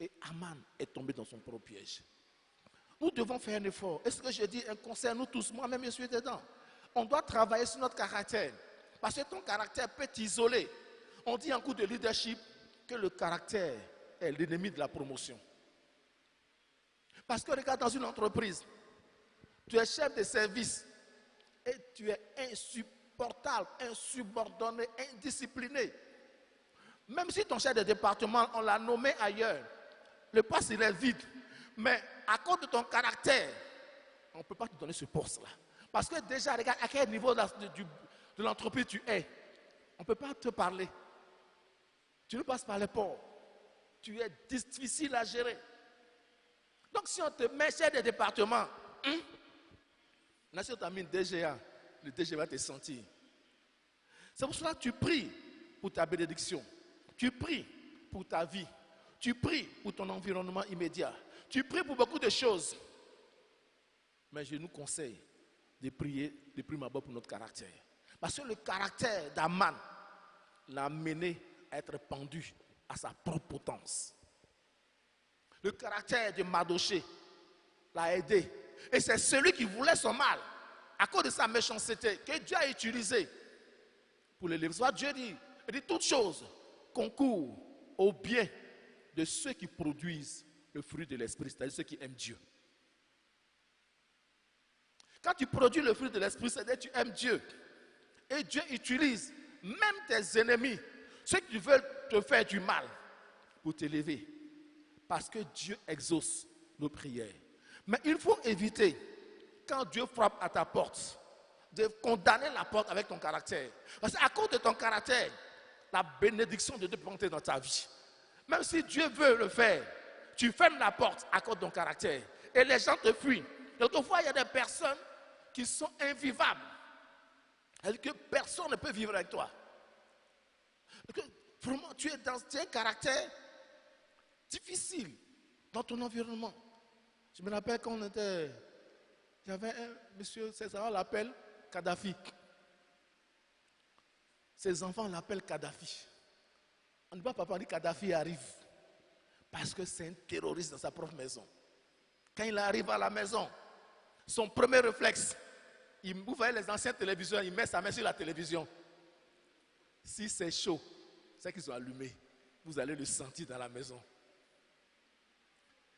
Et Aman est tombé dans son propre piège. Nous devons faire un effort. Est-ce que je dis un conseil à nous tous? Moi-même, je suis dedans. On doit travailler sur notre caractère. Parce que ton caractère peut t'isoler. On dit en cours de leadership que le caractère est l'ennemi de la promotion. Parce que regarde, dans une entreprise, tu es chef de service et tu es insupportable, insubordonné, indiscipliné. Même si ton chef de département, on l'a nommé ailleurs, le poste il est vide. Mais à cause de ton caractère, on ne peut pas te donner ce poste-là. Parce que déjà, regarde à quel niveau de l'entreprise tu es. On ne peut pas te parler. Tu ne passes pas les ports. Tu es difficile à gérer. Donc si on te met chef de département, si on t'a mis une DGA, le DG va te sentir. C'est pour cela que tu pries pour ta bénédiction. Tu pries pour ta vie. Tu pries pour ton environnement immédiat. Tu pries pour beaucoup de choses. Mais je nous conseille de prier de prime abord pour notre caractère. Parce que le caractère d'Aman l'a mené à être pendu à sa propre potence. Le caractère de Mardoché l'a aidé. Et c'est celui qui voulait son mal, à cause de sa méchanceté, que Dieu a utilisé pour l'élever. Dieu dit, toutes choses concourent au bien de ceux qui produisent le fruit de l'esprit, c'est-à-dire ceux qui aiment Dieu. Quand tu produis le fruit de l'esprit, c'est-à-dire que tu aimes Dieu. Et Dieu utilise même tes ennemis, ceux qui veulent te faire du mal, pour t'élever. Parce que Dieu exauce nos prières. Mais il faut éviter, quand Dieu frappe à ta porte, de condamner la porte avec ton caractère. Parce qu'à cause de ton caractère, la bénédiction de Dieu peut entrer dans ta vie. Même si Dieu veut le faire, tu fermes la porte à cause de ton caractère. Et les gens te fuient. Quelquefois, il y a des personnes qui sont invivables. C'est-à-dire que personne ne peut vivre avec toi. Parce que vraiment, tu es dans un caractère difficile dans ton environnement. Je me rappelle quand on était... Il y avait un monsieur, ses enfants l'appellent Kadhafi. Ses enfants l'appellent Kadhafi. On ne dit pas papa, on dit Kadhafi arrive. Parce que c'est un terroriste dans sa propre maison. Quand il arrive à la maison, son premier réflexe, vous voyez les anciens téléviseurs, il met sa main sur la télévision. Si c'est chaud, c'est qu'ils ont allumé. Vous allez le sentir dans la maison.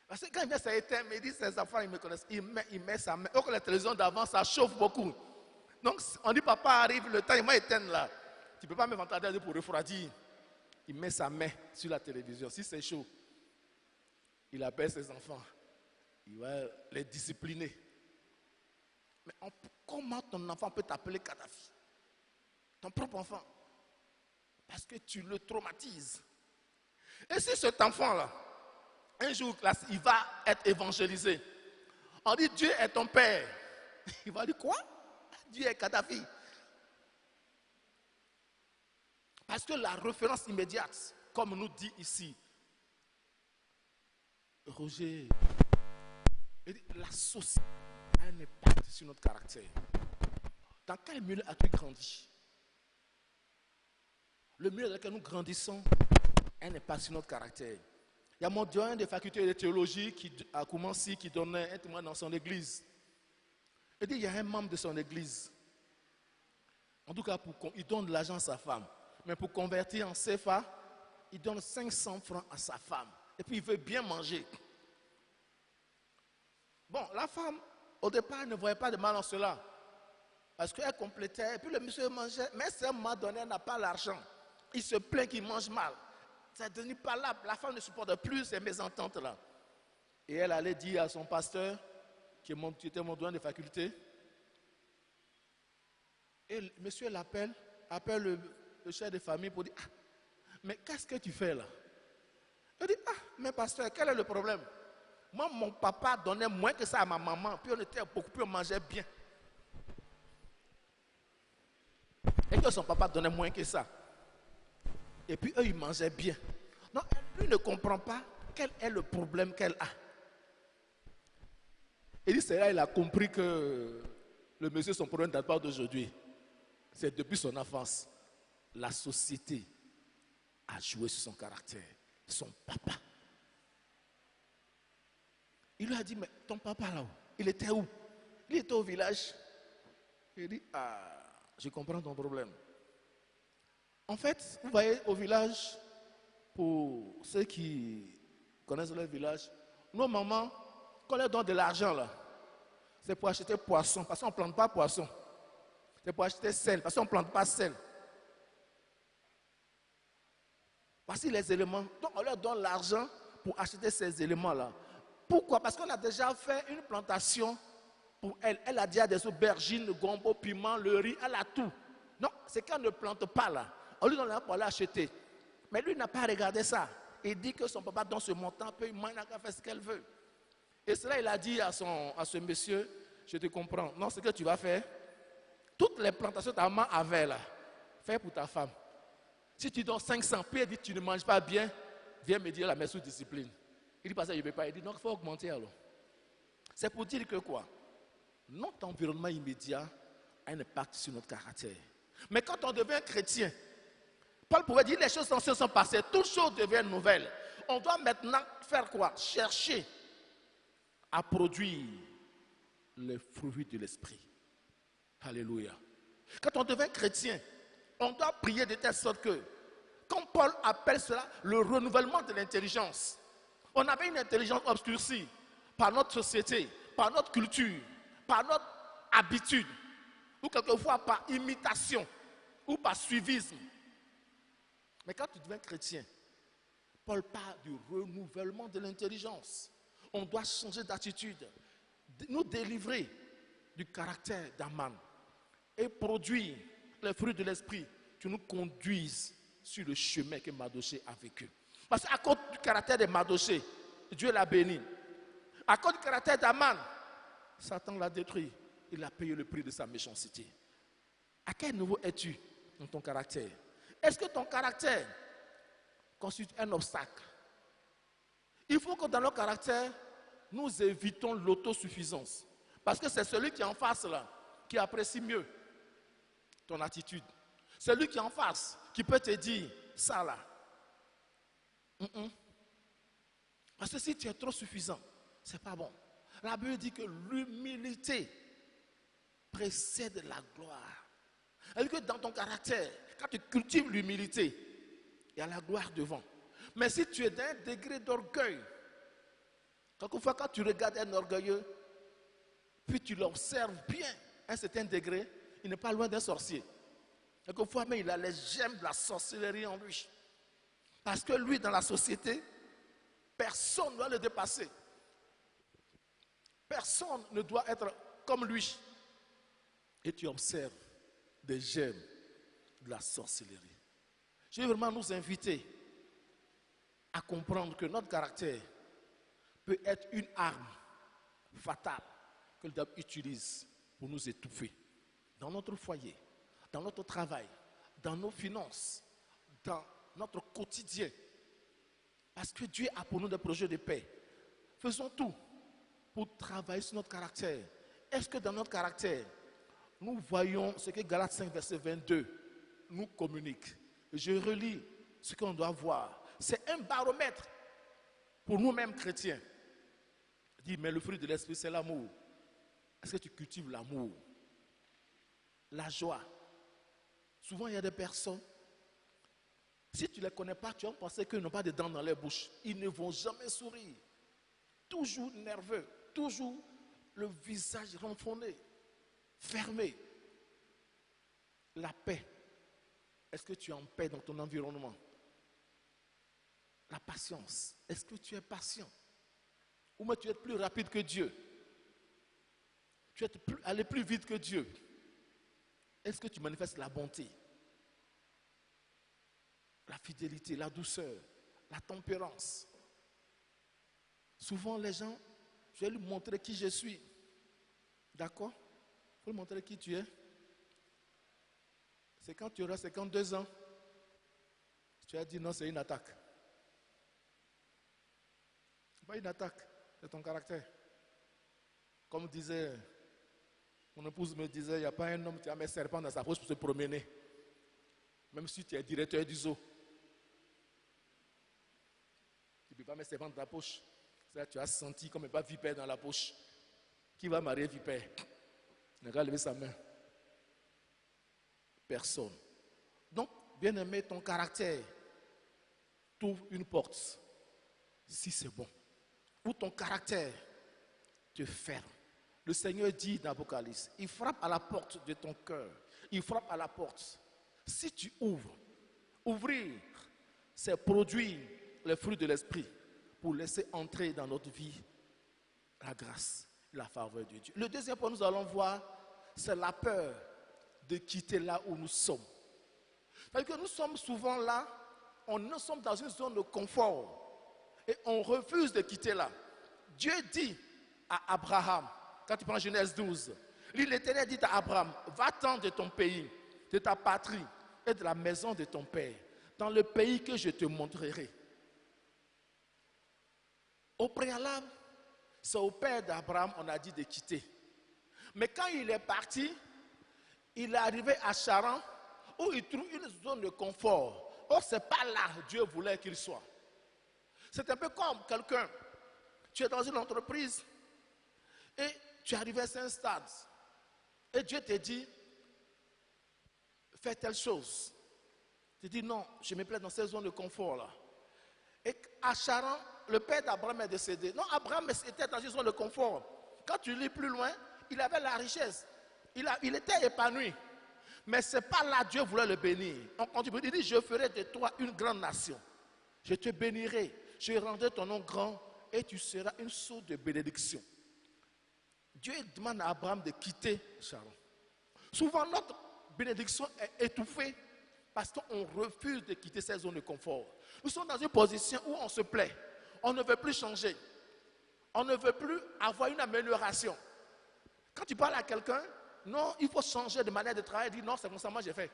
Parce que quand il met ça éteint, il dit ses enfants, ils me connaissent. Il met sa main. Alors que la télévision d'avant, ça chauffe beaucoup. Donc on dit papa arrive, le temps il va éteindre là. Tu ne peux pas me ventilateur pour refroidir. Il met sa main sur la télévision. Si c'est chaud, il appelle ses enfants. Il va les discipliner. Mais comment ton enfant peut t'appeler Kadhafi? Ton propre enfant. Parce que tu le traumatises. Et si cet enfant-là, un jour, il va être évangélisé. On dit Dieu est ton père. Il va dire quoi? Dieu est Kadhafi. Parce que la référence immédiate, comme nous dit ici, Roger, la société a un impact sur notre caractère. Dans quel milieu as-tu grandi? Le milieu dans lequel nous grandissons a un impact sur notre caractère. Il y a mon doyen de faculté de théologie qui a commencé, qui donnait un témoin dans son église. Il dit il y a un membre de son église. En tout cas, il donne de l'argent à sa femme. Mais pour convertir en CFA, il donne 500 francs à sa femme. Et puis il veut bien manger. Bon, la femme, au départ, ne voyait pas de mal en cela. Parce qu'elle complétait. Et puis le monsieur mangeait. Mais c'est un moment donné, elle n'a pas l'argent. Il se plaint qu'il mange mal. Ça ne devenu pas là. La femme ne supporte plus ces mésententes-là. Et elle allait dire à son pasteur, qui était mon doyen de faculté. Et le monsieur l'appelle, appelle le chef de famille pour dire Mais qu'est-ce que tu fais là? Il dit, ah, mais pasteur, quel est le problème? Moi, mon papa donnait moins que ça à ma maman, puis on était beaucoup plus, on mangeait bien. Et que son papa donnait moins que ça. Et puis eux, ils mangeaient bien. Non, lui ne comprend pas quel est le problème qu'elle a. Il dit, c'est là il a compris que le monsieur, son problème ne date pas d'aujourd'hui. C'est depuis son enfance. La société a joué sur son caractère. Son papa. Il lui a dit, mais ton papa là-haut, il était où? Il était au village. Il dit, ah, je comprends ton problème. En fait, vous voyez, au village, pour ceux qui connaissent le village, nos mamans, quand on leur donne de l'argent là, c'est pour acheter poisson, parce qu'on ne plante pas poisson. C'est pour acheter sel, parce qu'on ne plante pas sel. Voici les éléments. Donc on leur donne l'argent pour acheter ces éléments-là. Pourquoi? Parce qu'on a déjà fait une plantation pour elle. Elle a déjà des aubergines, le gombo, piment, le riz, elle a tout. Non, c'est qu'elle ne plante pas là. On lui donne l'argent pour aller acheter. Mais lui n'a pas regardé ça. Il dit que son papa donne ce montant, puis il n'a qu'à faire ce qu'elle veut. Et cela, il a dit à ce monsieur, je te comprends. Non, ce que tu vas faire, toutes les plantations que ta maman avait là, fais pour ta femme. Si tu donnes 500, puis elle dit tu ne manges pas bien, viens me dire la messe sous discipline. Il dit pas ça, il ne veut pas. Il dit non, il faut augmenter alors. C'est pour dire que quoi? Notre environnement immédiat a un impact sur notre caractère. Mais quand on devient chrétien, Paul pouvait dire les choses anciennes sont passées, toutes choses deviennent nouvelles. On doit maintenant faire quoi? Chercher à produire les fruits de l'esprit. Alléluia. Quand on devient chrétien, on doit prier de telle sorte que, comme Paul appelle cela le renouvellement de l'intelligence, on avait une intelligence obscurcie par notre société, par notre culture, par notre habitude, ou quelquefois par imitation, ou par suivisme. Mais quand tu deviens chrétien, Paul parle du renouvellement de l'intelligence. On doit changer d'attitude, nous délivrer du caractère d'Aman et produire les fruits de l'esprit qui nous conduisent sur le chemin que Mardochée a vécu. Parce qu'à cause du caractère de Mardochée, Dieu l'a béni. À cause du caractère d'Aman, Satan l'a détruit. Il a payé le prix de sa méchanceté. À quel niveau es-tu dans ton caractère? Est-ce que ton caractère constitue un obstacle? Il faut que dans notre caractère, nous évitons l'autosuffisance. Parce que c'est celui qui est en face là, qui apprécie mieux ton attitude. Celui qui est en face, qui peut te dire ça là. Parce que si tu es trop suffisant, c'est pas bon. La Bible dit que l'humilité précède la gloire. C'est-à-dire que dans ton caractère, quand tu cultives l'humilité, il y a la gloire devant. Mais si tu es d'un degré d'orgueil, quelquefois quand tu regardes un orgueilleux, puis tu l'observes bien, à un certain degré, il n'est pas loin d'un sorcier. Quelquefois même il a les gemmes de la sorcellerie en lui. Parce que lui, dans la société, personne ne doit le dépasser. Personne ne doit être comme lui. Et tu observes des gemmes de la sorcellerie. Je veux vraiment nous inviter à comprendre que notre caractère peut être une arme fatale que le diable utilise pour nous étouffer. Dans notre foyer, dans notre travail, dans nos finances, dans notre quotidien. Parce que Dieu a pour nous des projets de paix. Faisons tout pour travailler sur notre caractère. Est-ce que dans notre caractère, nous voyons ce que Galates 5, verset 22 nous communique? Je relis ce qu'on doit voir. C'est un baromètre pour nous-mêmes chrétiens. Il dit, mais le fruit de l'esprit, c'est l'amour. Est-ce que tu cultives l'amour? La joie. Souvent, il y a des personnes, si tu ne les connais pas, tu vas penser qu'ils n'ont pas de dents dans leur bouche. Ils ne vont jamais sourire. Toujours nerveux, toujours le visage renfrogné, fermé. La paix. Est-ce que tu es en paix dans ton environnement? La patience. Est-ce que tu es patient? Ou même tu es plus rapide que Dieu? Tu es allé plus vite que Dieu? Est-ce que tu manifestes la bonté? la fidélité, la douceur, la tempérance. Souvent, les gens, je vais lui montrer qui je suis. D'accord? Il faut lui montrer qui tu es. C'est quand tu auras 52 ans. Tu as dit non, c'est une attaque. Ce n'est pas une attaque, c'est ton caractère. Comme disait, mon épouse me disait, il n'y a pas un homme qui a mis un serpent dans sa poche pour se promener. Même si tu es directeur du zoo. Tu ne peux pas mettre un serpent dans ta poche. Ça, tu as senti comme il n'y a pas vipère dans la poche. Qui va marier vipère? Ne va lever sa main. Personne. Donc, bien aimé, ton caractère t'ouvre une porte, si c'est bon. Ou ton caractère te ferme. Le Seigneur dit dans l'Apocalypse, il frappe à la porte de ton cœur. Il frappe à la porte. Si tu ouvres, ouvrir, c'est produire les fruits de l'esprit pour laisser entrer dans notre vie la grâce, la faveur de Dieu. Le deuxième point que nous allons voir, c'est la peur de quitter là où nous sommes. Parce que nous sommes souvent là, nous sommes dans une zone de confort et on refuse de quitter là. Dieu dit à Abraham, quand tu prends Genèse 12, l'Éternel dit à Abraham, va-t'en de ton pays, de ta patrie et de la maison de ton père, dans le pays que je te montrerai. Au préalable, c'est au père d'Abraham on a dit de quitter. Mais quand il est parti, il est arrivé à Charan où il trouve une zone de confort. Or, ce n'est pas là que Dieu voulait qu'il soit. C'est un peu comme quelqu'un, tu es dans une entreprise et tu es arrivé à un stade et Dieu te dit, fais telle chose. Tu dis non, je me plais dans cette zone de confort là. Et à Charan, le père d'Abraham est décédé. Non, Abraham était dans une zone de confort. Quand tu lis plus loin, il avait la richesse. Il était épanoui. Mais ce n'est pas là que Dieu voulait le bénir. Il dit, je ferai de toi une grande nation. Je te bénirai. Je rendrai ton nom grand et tu seras une source de bénédiction. Dieu demande à Abraham de quitter Charan. Souvent, notre bénédiction est étouffée parce qu'on refuse de quitter cette zone de confort. Nous sommes dans une position où on se plaît. On ne veut plus changer. On ne veut plus avoir une amélioration. Quand tu parles à quelqu'un, non, il faut changer de manière de travailler. Il dit non, c'est comme ça, moi j'ai fait.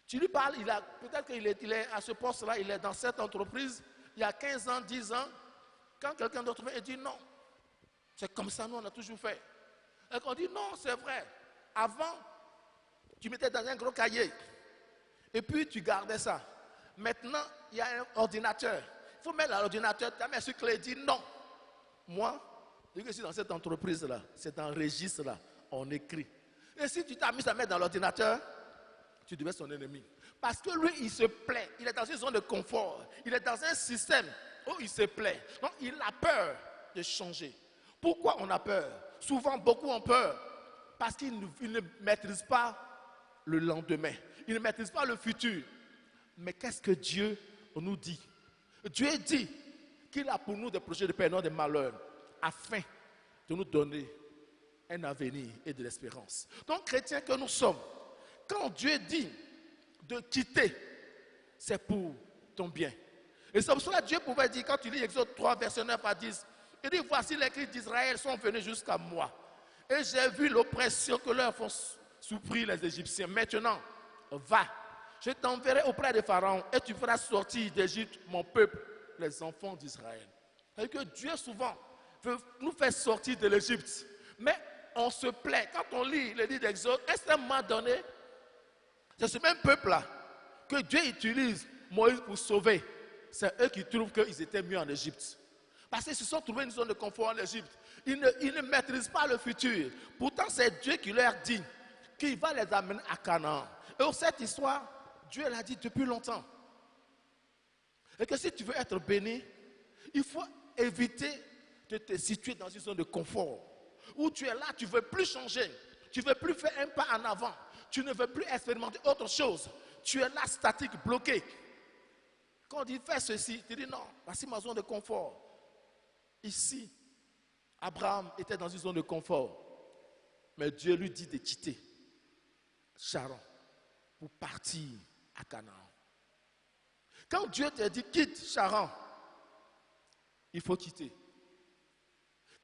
Tu lui parles, peut-être qu'il est à ce poste-là, il est dans cette entreprise, il y a 15 ans, 10 ans. Quand quelqu'un d'autre vient, il dit non, c'est comme ça, nous on a toujours fait. Et on dit non, c'est vrai. Avant, tu mettais dans un gros cahier. Et puis tu gardais ça. Maintenant, il y a un ordinateur. Il faut mettre l'ordinateur, tu as mis sur clé, il dit non. Moi, je suis dans cette entreprise-là, c'est dans le registre-là, on écrit. Et si tu t'amuses à mettre dans l'ordinateur, tu deviens son ennemi. Parce que lui, il se plaît. Il est dans une zone de confort. Il est dans un système où il se plaît. Donc, il a peur de changer. Pourquoi on a peur? Souvent, beaucoup ont peur. Parce qu'ils ne maîtrisent pas le lendemain. Ils ne maîtrisent pas le futur. Mais qu'est-ce que Dieu nous dit? Dieu dit qu'il a pour nous des projets de paix, non des malheurs, afin de nous donner un avenir et de l'espérance. Donc, chrétiens que nous sommes, quand Dieu dit de quitter, c'est pour ton bien. Et c'est pour cela que Dieu pouvait dire, quand tu lis Exode 3, verset 9 à 10, il dit, voici les cris d'Israël sont venus jusqu'à moi. Et j'ai vu l'oppression que leur font souffrir les Égyptiens. Maintenant, va, je t'enverrai auprès de Pharaon et tu feras sortir d'Égypte mon peuple, les enfants d'Israël. C'est-à-dire que Dieu souvent veut nous faire sortir de l'Égypte. Mais on se plaît. Quand on lit le livre d'Exode, à un moment donné, c'est ce même peuple-là que Dieu utilise Moïse pour sauver. C'est eux qui trouvent qu'ils étaient mieux en Égypte. Parce qu'ils se sont trouvés une zone de confort en Égypte. Ils ne maîtrisent pas le futur. Pourtant, c'est Dieu qui leur dit qu'il va les amener à Canaan. Et dans cette histoire, Dieu l'a dit depuis longtemps. Et que si tu veux être béni, il faut éviter de te situer dans une zone de confort. Où tu es là, tu ne veux plus changer. Tu ne veux plus faire un pas en avant. Tu ne veux plus expérimenter autre chose. Tu es là, statique, bloqué. Quand on dit fais ceci, tu dis non, voici ma zone de confort. Ici, Abraham était dans une zone de confort. Mais Dieu lui dit de quitter Charan pour partir à Canaan. Quand Dieu te dit quitte Charan, il faut quitter.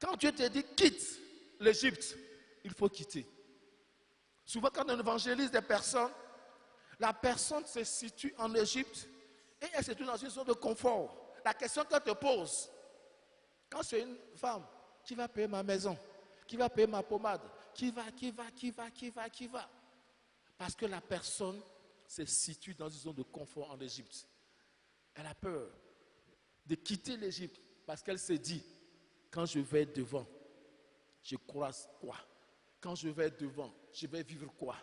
Quand Dieu te dit quitte l'Égypte, il faut quitter. Souvent quand on évangélise des personnes, la personne se situe en Égypte et elle se trouve dans une zone de confort. La question qu'elle te pose, quand c'est une femme, qui va payer ma maison? Qui va payer ma pommade? Qui va? Parce que la personne se situe dans une zone de confort en Égypte. Elle a peur de quitter l'Égypte parce qu'elle se dit, quand je vais devant, je croise quoi? Quand je vais devant, je vais vivre quoi?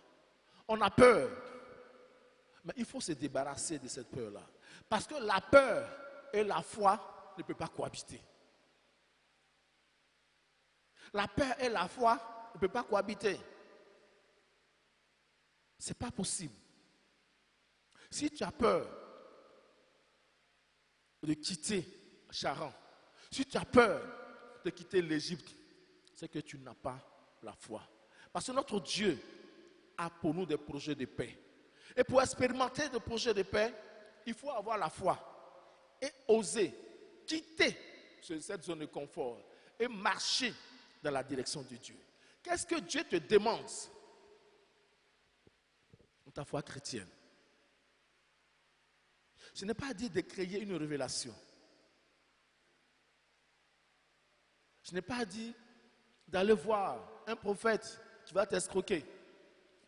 On a peur. Mais il faut se débarrasser de cette peur-là. Parce que la peur et la foi ne peuvent pas cohabiter. La peur et la foi ne peuvent pas cohabiter. Ce n'est pas possible. Si tu as peur de quitter Charan, si tu as peur de quitter l'Égypte, c'est que tu n'as pas la foi. Parce que notre Dieu a pour nous des projets de paix. Et pour expérimenter des projets de paix, il faut avoir la foi et oser quitter cette zone de confort et marcher dans la direction de Dieu. Qu'est-ce que Dieu te demande dans ta foi chrétienne? Je n'ai pas dit de créer une révélation. Je n'ai pas dit d'aller voir un prophète qui va t'escroquer.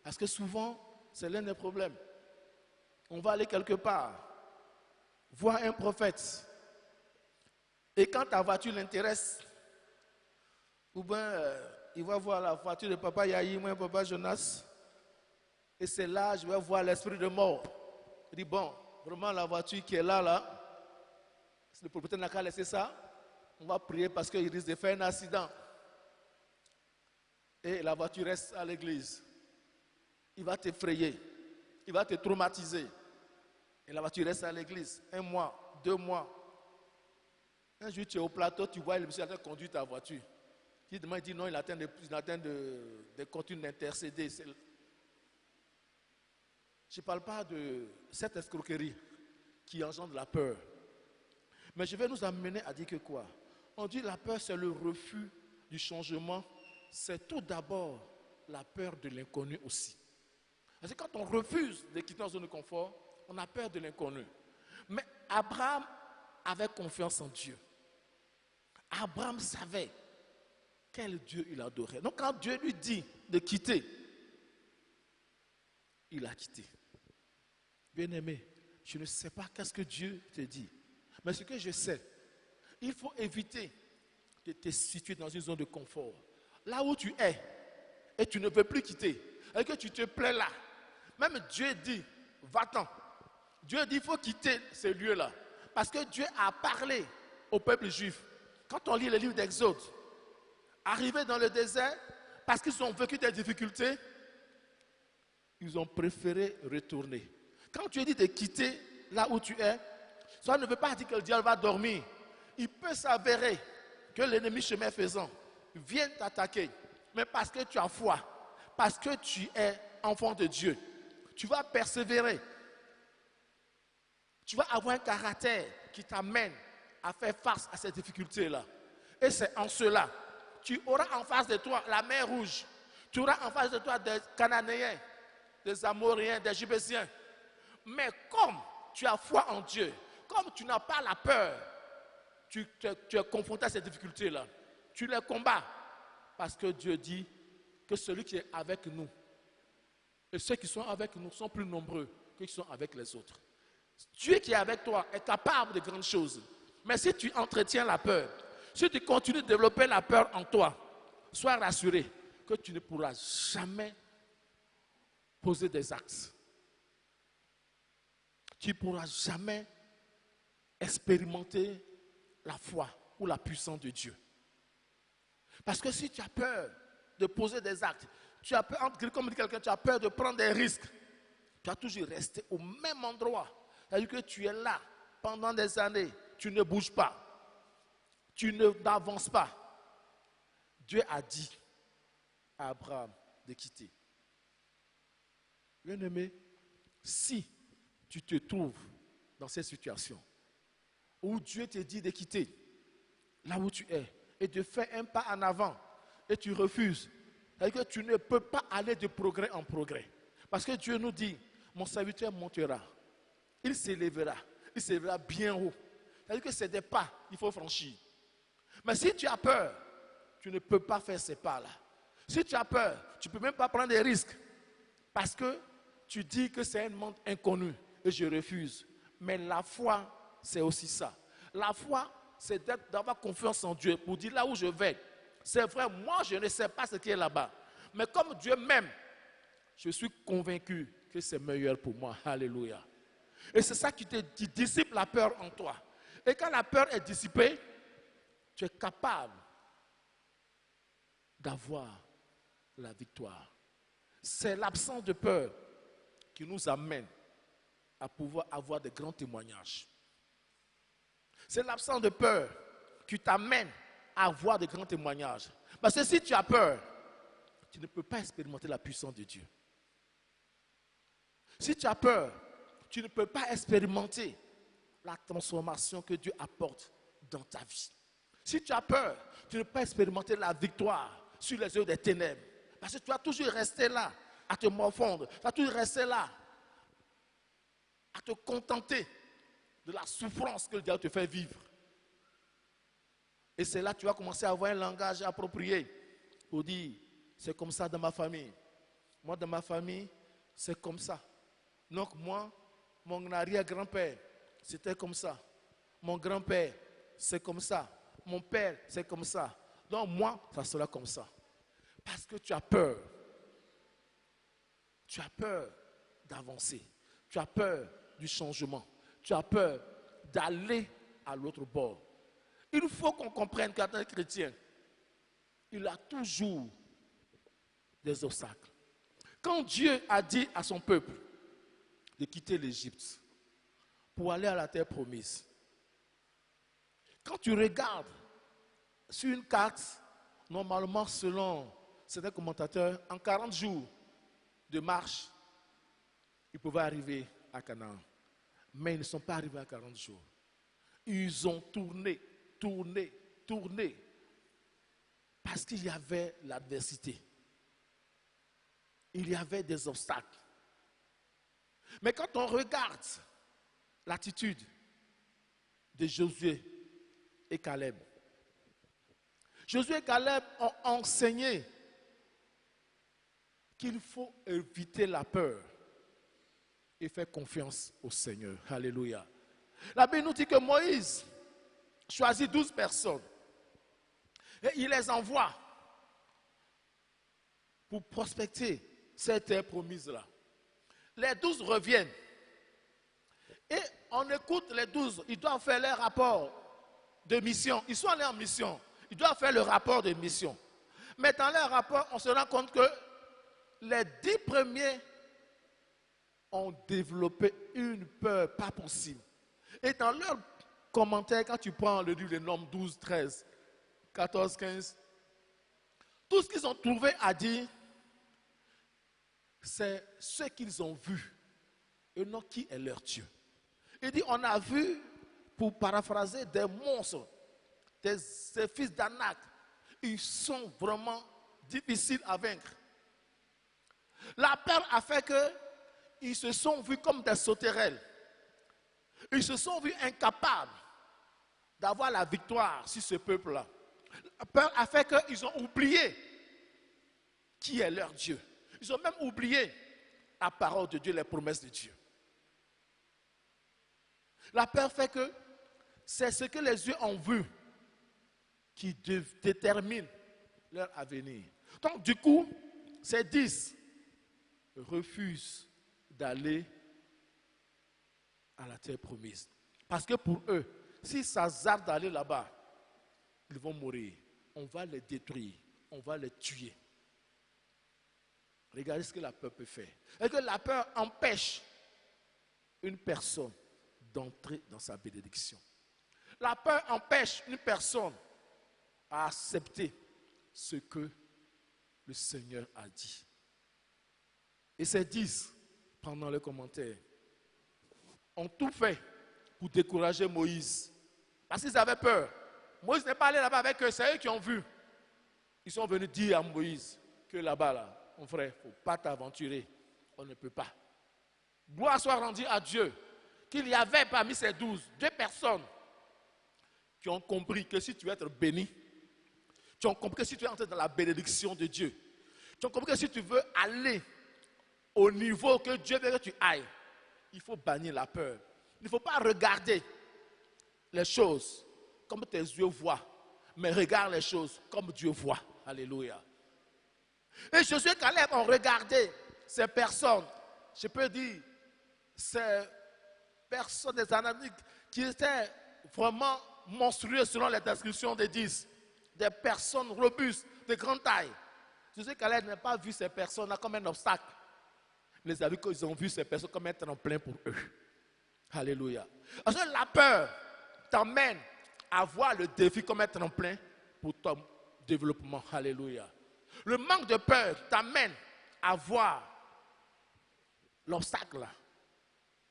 Parce que souvent, c'est l'un des problèmes. On va aller quelque part, voir un prophète. Et quand ta voiture l'intéresse, ou bien il va voir la voiture de papa Yahi, moi papa Jonas, et c'est là je vais voir l'esprit de mort. Il dit bon, vraiment la voiture qui est là, le propriétaire n'a qu'à laisser ça, on va prier parce qu'il risque de faire un accident. Et la voiture reste à l'église. Il va t'effrayer, il va te traumatiser. Et la voiture reste à l'église, 1 mois, 2 mois. Un jour tu es au plateau, tu vois le monsieur qui conduit ta voiture. Il dit non, il attend de continuer d'intercéder. Je ne parle pas de cette escroquerie qui engendre la peur. Mais je vais nous amener à dire que quoi? On dit la peur, c'est le refus du changement. C'est tout d'abord la peur de l'inconnu aussi. Parce que quand on refuse de quitter notre zone de confort, on a peur de l'inconnu. Mais Abraham avait confiance en Dieu. Abraham savait quel Dieu il adorait. Donc quand Dieu lui dit de quitter, il a quitté. Bien-aimé, je ne sais pas qu'est-ce que Dieu te dit. Mais ce que je sais, il faut éviter de te situer dans une zone de confort. Là où tu es, et tu ne peux plus quitter, et que tu te plais là. Même Dieu dit, va-t'en. Dieu dit, il faut quitter ce lieu-là. Parce que Dieu a parlé au peuple juif. Quand on lit le livre d'Exode, arrivés dans le désert, parce qu'ils ont vécu des difficultés, ils ont préféré retourner. Quand tu es dit de quitter là où tu es, ça ne veut pas dire que le diable va dormir. Il peut s'avérer que l'ennemi chemin faisant vienne t'attaquer. Mais parce que tu as foi, parce que tu es enfant de Dieu, tu vas persévérer. Tu vas avoir un caractère qui t'amène à faire face à ces difficultés-là. Et c'est en cela, tu auras en face de toi la mer Rouge. Tu auras en face de toi des Cananéens, des Amoréens, des Jubésiens. Mais comme tu as foi en Dieu, comme tu n'as pas la peur, tu es confronté à ces difficultés-là. Tu les combats. Parce que Dieu dit que celui qui est avec nous, et ceux qui sont avec nous sont plus nombreux que ceux qui sont avec les autres. Dieu qui est avec toi est capable de grandes choses. Mais si tu entretiens la peur, si tu continues de développer la peur en toi, sois rassuré que tu ne pourras jamais poser des actes. Tu ne pourras jamais expérimenter la foi ou la puissance de Dieu. Parce que si tu as peur de poser des actes, tu as peur, comme dit quelqu'un, tu as peur de prendre des risques, tu as toujours resté au même endroit. C'est-à-dire que tu es là pendant des années, tu ne bouges pas, tu n'avances pas. Dieu a dit à Abraham de quitter. Bien-aimé, si tu te trouves dans cette situation où Dieu te dit de quitter là où tu es et de faire un pas en avant et tu refuses, c'est-à-dire que tu ne peux pas aller de progrès en progrès. Parce que Dieu nous dit, mon serviteur montera, il s'élèvera bien haut. C'est-à-dire que c'est des pas qu'il faut franchir. Mais si tu as peur, tu ne peux pas faire ces pas-là. Si tu as peur, tu ne peux même pas prendre des risques. Parce que tu dis que c'est un monde inconnu et je refuse. Mais la foi, c'est aussi ça. La foi, c'est d'avoir confiance en Dieu pour dire là où je vais. C'est vrai, moi je ne sais pas ce qui est là-bas. Mais comme Dieu m'aime, je suis convaincu que c'est meilleur pour moi. Alléluia. Et c'est ça qui dissipe la peur en toi. Et quand la peur est dissipée, tu es capable d'avoir la victoire. C'est l'absence de peur qui nous amène à pouvoir avoir de grands témoignages. C'est l'absence de peur qui t'amène à avoir de grands témoignages. Parce que si tu as peur, tu ne peux pas expérimenter la puissance de Dieu. Si tu as peur, tu ne peux pas expérimenter la transformation que Dieu apporte dans ta vie. Si tu as peur, tu ne peux pas expérimenter la victoire sur les œuvres des ténèbres. Parce que tu vas toujours rester là, à te morfondre. Tu vas toujours rester là, à te contenter de la souffrance que le diable te fait vivre. Et c'est là que tu vas commencer à avoir un langage approprié pour dire, c'est comme ça dans ma famille. Moi, dans ma famille, c'est comme ça. Donc moi, mon arrière-grand-père, c'était comme ça. Mon grand-père, c'est comme ça. Mon père, c'est comme ça. Donc moi, ça sera comme ça. Parce que tu as peur. Tu as peur d'avancer. Tu as peur du changement. Tu as peur d'aller à l'autre bord. Il faut qu'on comprenne qu'en tant que chrétien, il a toujours des obstacles. Quand Dieu a dit à son peuple de quitter l'Égypte pour aller à la terre promise, quand tu regardes sur une carte, normalement selon certains commentateurs, en 40 jours de marche, ils pouvaient arriver à Canaan. Mais ils ne sont pas arrivés à 40 jours. Ils ont tourné. Parce qu'il y avait l'adversité. Il y avait des obstacles. Mais quand on regarde l'attitude de Josué et Caleb, Josué et Caleb ont enseigné qu'il faut éviter la peur et faire confiance au Seigneur. Alléluia. La Bible nous dit que Moïse choisit 12 personnes et il les envoie pour prospecter cette terre promise-là. Les 12 reviennent et on écoute les 12. Ils doivent faire leur rapport de mission. Ils sont allés en mission. Ils doivent faire le rapport de mission. Mais dans leur rapport, on se rend compte que les 10 premiers ont développé une peur pas possible. Et dans leur commentaire, quand tu prends le livre des Nombres 12, 13, 14, 15, tout ce qu'ils ont trouvé à dire, c'est ce qu'ils ont vu et non qui est leur Dieu. Il dit, on a vu, pour paraphraser, des monstres, des fils d'Anak. Ils sont vraiment difficiles à vaincre. La peur a fait qu'ils se sont vus comme des sauterelles. Ils se sont vus incapables d'avoir la victoire sur ce peuple-là. La peur a fait qu'ils ont oublié qui est leur Dieu. Ils ont même oublié la parole de Dieu, les promesses de Dieu. La peur fait que c'est ce que les yeux ont vu qui détermine leur avenir. Donc du coup, ces 10 refusent d'aller à la terre promise. Parce que pour eux, s'ils s'hasardent d'aller là-bas, ils vont mourir. On va les détruire. On va les tuer. Regardez ce que la peur peut faire. Et que la peur empêche une personne d'entrer dans sa bénédiction. La peur empêche une personne à accepter ce que le Seigneur a dit. Et ces 10, pendant le commentaire, ont tout fait pour décourager Moïse. Parce qu'ils avaient peur. Moïse n'est pas allé là-bas avec eux, c'est eux qui ont vu. Ils sont venus dire à Moïse que là-bas, là, mon frère, il ne faut pas t'aventurer. On ne peut pas. Gloire soit rendue à Dieu qu'il y avait parmi ces 12, 2 personnes qui ont compris que si tu veux être béni, qui ont compris que si tu veux entrer dans la bénédiction de Dieu, qui ont compris que si tu veux aller au niveau que Dieu veut que tu ailles, il faut bannir la peur. Il ne faut pas regarder les choses comme tes yeux voient, mais regarde les choses comme Dieu voit. Alléluia. Et Josué et Caleb ont regardé ces personnes, je peux dire, ces personnes des Anamites qui étaient vraiment monstrueuses selon les descriptions des 10, des personnes robustes, de grande taille. Josué et Caleb n'ont pas vu ces personnes comme un obstacle. Les amis, ils ont vu ces personnes comme un tremplin pour eux. Alléluia. Parce que la peur t'emmène à voir le défi comme un tremplin pour ton développement. Alléluia. Le manque de peur t'amène à voir l'obstacle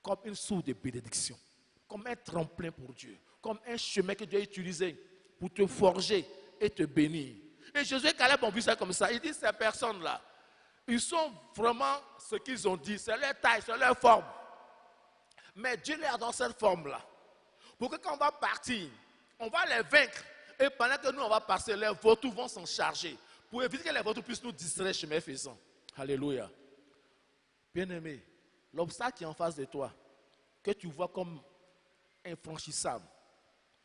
comme une source de bénédiction, comme un tremplin pour Dieu, comme un chemin que Dieu a utilisé pour te forger et te bénir. Et Josué et Caleb ont vu ça comme ça. Ils disent ces personnes-là, ils sont vraiment ce qu'ils ont dit, c'est leur taille, c'est leur forme. Mais Dieu les a dans cette forme-là. Pour que quand on va partir, on va les vaincre. Et pendant que nous, on va passer, les vautours vont s'en charger. Pour éviter que les vautours puissent nous distraire chemin faisant. Alléluia. Bien-aimé, l'obstacle qui est en face de toi, que tu vois comme infranchissable,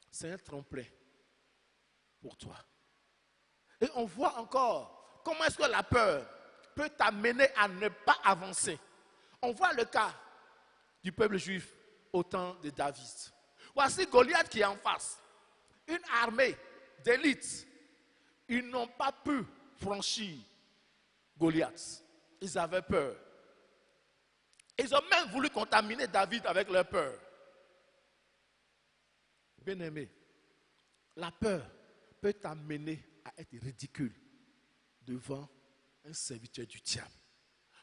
c'est un tremplin pour toi. Et on voit encore comment est-ce que la peur peut t'amener à ne pas avancer. On voit le cas du peuple juif au temps de David. Voici Goliath qui est en face. Une armée d'élite. Ils n'ont pas pu franchir Goliath. Ils avaient peur. Ils ont même voulu contaminer David avec leur peur. Bien-aimé, la peur peut t'amener à être ridicule devant un serviteur du diable.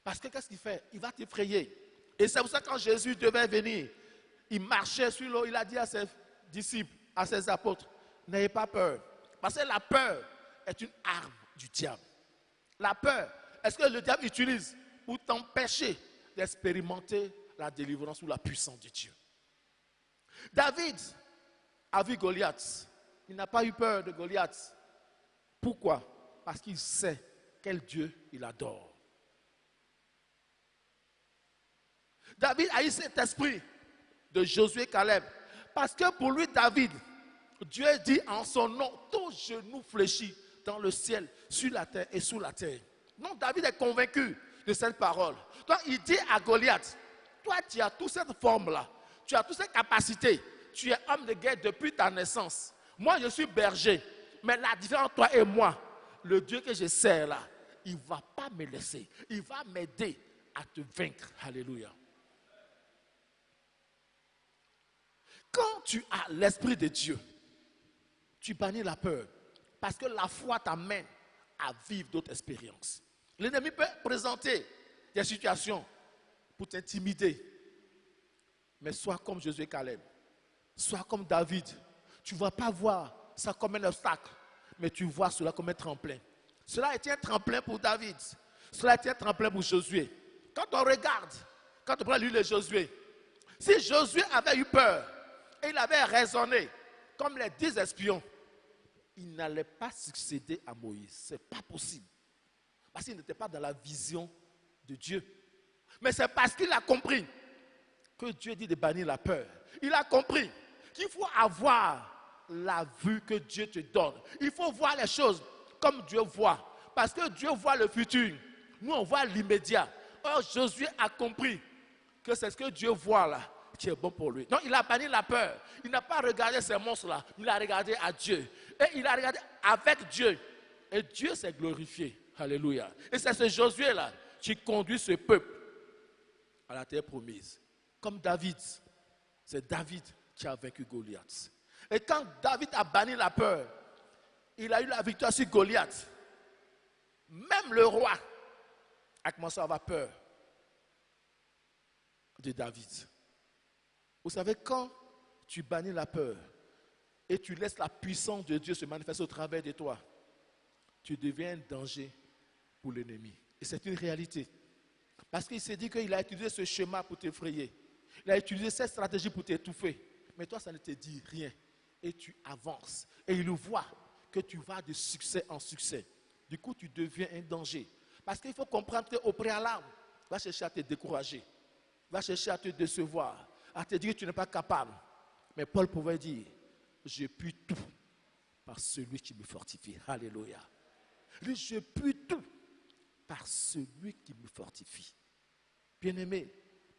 Parce que qu'est-ce qu'il fait? Il va t'effrayer. Et c'est pour ça que quand Jésus devait venir, il marchait sur l'eau, il a dit à ses disciples, à ses apôtres, n'ayez pas peur. Parce que la peur est une arme du diable. La peur, est-ce que le diable utilise pour t'empêcher d'expérimenter la délivrance ou la puissance de Dieu? David a vu Goliath. Il n'a pas eu peur de Goliath. Pourquoi? Parce qu'il sait quel Dieu il adore. David a eu cet esprit de Josué et Caleb. Parce que pour lui, David, Dieu dit en son nom, tout genou fléchit dans le ciel, sur la terre et sous la terre. Donc David est convaincu de cette parole. Donc il dit à Goliath, toi tu as toute cette forme-là, tu as toutes ces capacités, tu es homme de guerre depuis ta naissance. Moi je suis berger, mais la différence entre toi et moi, le Dieu que je sers là, il ne va pas me laisser, il va m'aider à te vaincre. Alléluia. Quand tu as l'Esprit de Dieu, tu bannis la peur. Parce que la foi t'amène à vivre d'autres expériences. L'ennemi peut présenter des situations pour t'intimider. Mais sois comme Josué et Caleb. Sois comme David. Tu ne vas pas voir ça comme un obstacle, mais tu vois cela comme un tremplin. Cela était un tremplin pour David. Cela était un tremplin pour Josué. Quand on regarde, quand on prend l'huile de Josué, si Josué avait eu peur et il avait raisonné comme les 10 espions, il n'allait pas succéder à Moïse. Ce n'est pas possible. Parce qu'il n'était pas dans la vision de Dieu. Mais c'est parce qu'il a compris que Dieu dit de bannir la peur. Il a compris qu'il faut avoir la vue que Dieu te donne. Il faut voir les choses comme Dieu voit. Parce que Dieu voit le futur. Nous, on voit l'immédiat. Or, Josué a compris que c'est ce que Dieu voit là qui est bon pour lui. Donc, il a banni la peur. Il n'a pas regardé ces monstres-là. Il a regardé à Dieu. Et il a regardé avec Dieu. Et Dieu s'est glorifié. Alléluia. Et c'est ce Josué-là qui conduit ce peuple à la terre promise. Comme David. C'est David qui a vaincu Goliath. Et quand David a banni la peur, il a eu la victoire sur Goliath. Même le roi a commencé à avoir peur de David. Vous savez, quand tu bannis la peur et tu laisses la puissance de Dieu se manifester au travers de toi, tu deviens un danger pour l'ennemi. Et c'est une réalité. Parce qu'il s'est dit qu'il a utilisé ce schéma pour t'effrayer. Il a utilisé cette stratégie pour t'étouffer. Mais toi, ça ne te dit rien. Et tu avances. Et il voit que tu vas de succès en succès. Du coup, tu deviens un danger. Parce qu'il faut comprendre qu'au préalable, il va chercher à te décourager. Il va chercher à te décevoir. À te dire que tu n'es pas capable. Mais Paul pouvait dire, je puis tout par celui qui me fortifie. Alléluia. Lui, je puis tout par celui qui me fortifie. Bien-aimé,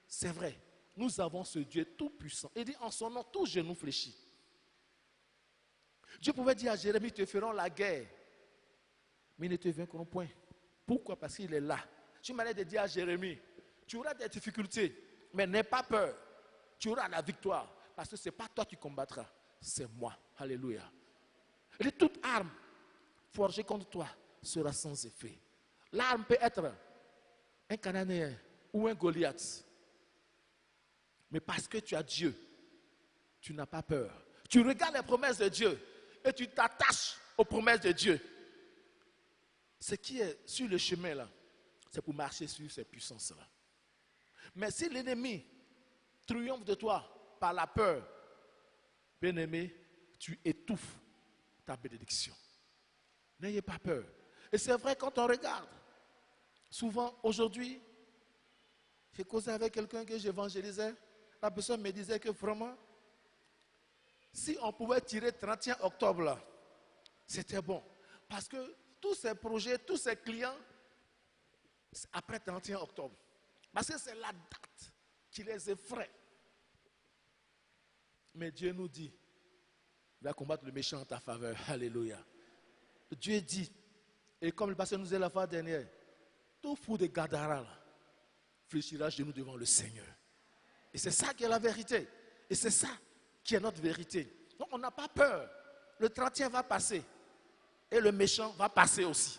c'est vrai, nous avons ce Dieu tout-puissant. Il dit, en son nom, tout genou fléchit. Dieu pouvait dire à Jérémie, te feront la guerre, mais ils ne te vaincront point. Pourquoi? Parce qu'il est là. Tu m'allais de dire à Jérémie, tu auras des difficultés, mais n'aie pas peur. Tu auras la victoire, parce que ce n'est pas toi qui combattras, c'est moi. Alléluia. Et toute arme forgée contre toi sera sans effet. L'arme peut être un Cananéen ou un Goliath. Mais parce que tu as Dieu, tu n'as pas peur. Tu regardes les promesses de Dieu et tu t'attaches aux promesses de Dieu. Ce qui est sur le chemin là, c'est pour marcher sur ces puissances-là. Mais si l'ennemi triomphe de toi par la peur, bien-aimé, tu étouffes ta bénédiction. N'ayez pas peur. Et c'est vrai quand on regarde. Souvent, aujourd'hui, j'ai causé avec quelqu'un que j'évangélisais. La personne me disait que vraiment, si on pouvait tirer 31 octobre là, c'était bon. Parce que tous ces projets, tous ces clients, c'est après 31 octobre. Parce que c'est la date qui les effraie. Mais Dieu nous dit, il va combattre le méchant en ta faveur. Alléluia. Dieu dit, et comme le pasteur nous dit la fois dernière, tout fou de Gadara là, fléchira genoux devant le Seigneur. Et c'est ça qui est la vérité. Et c'est ça qui est notre vérité. Donc on n'a pas peur. Le 31 va passer. Et le méchant va passer aussi.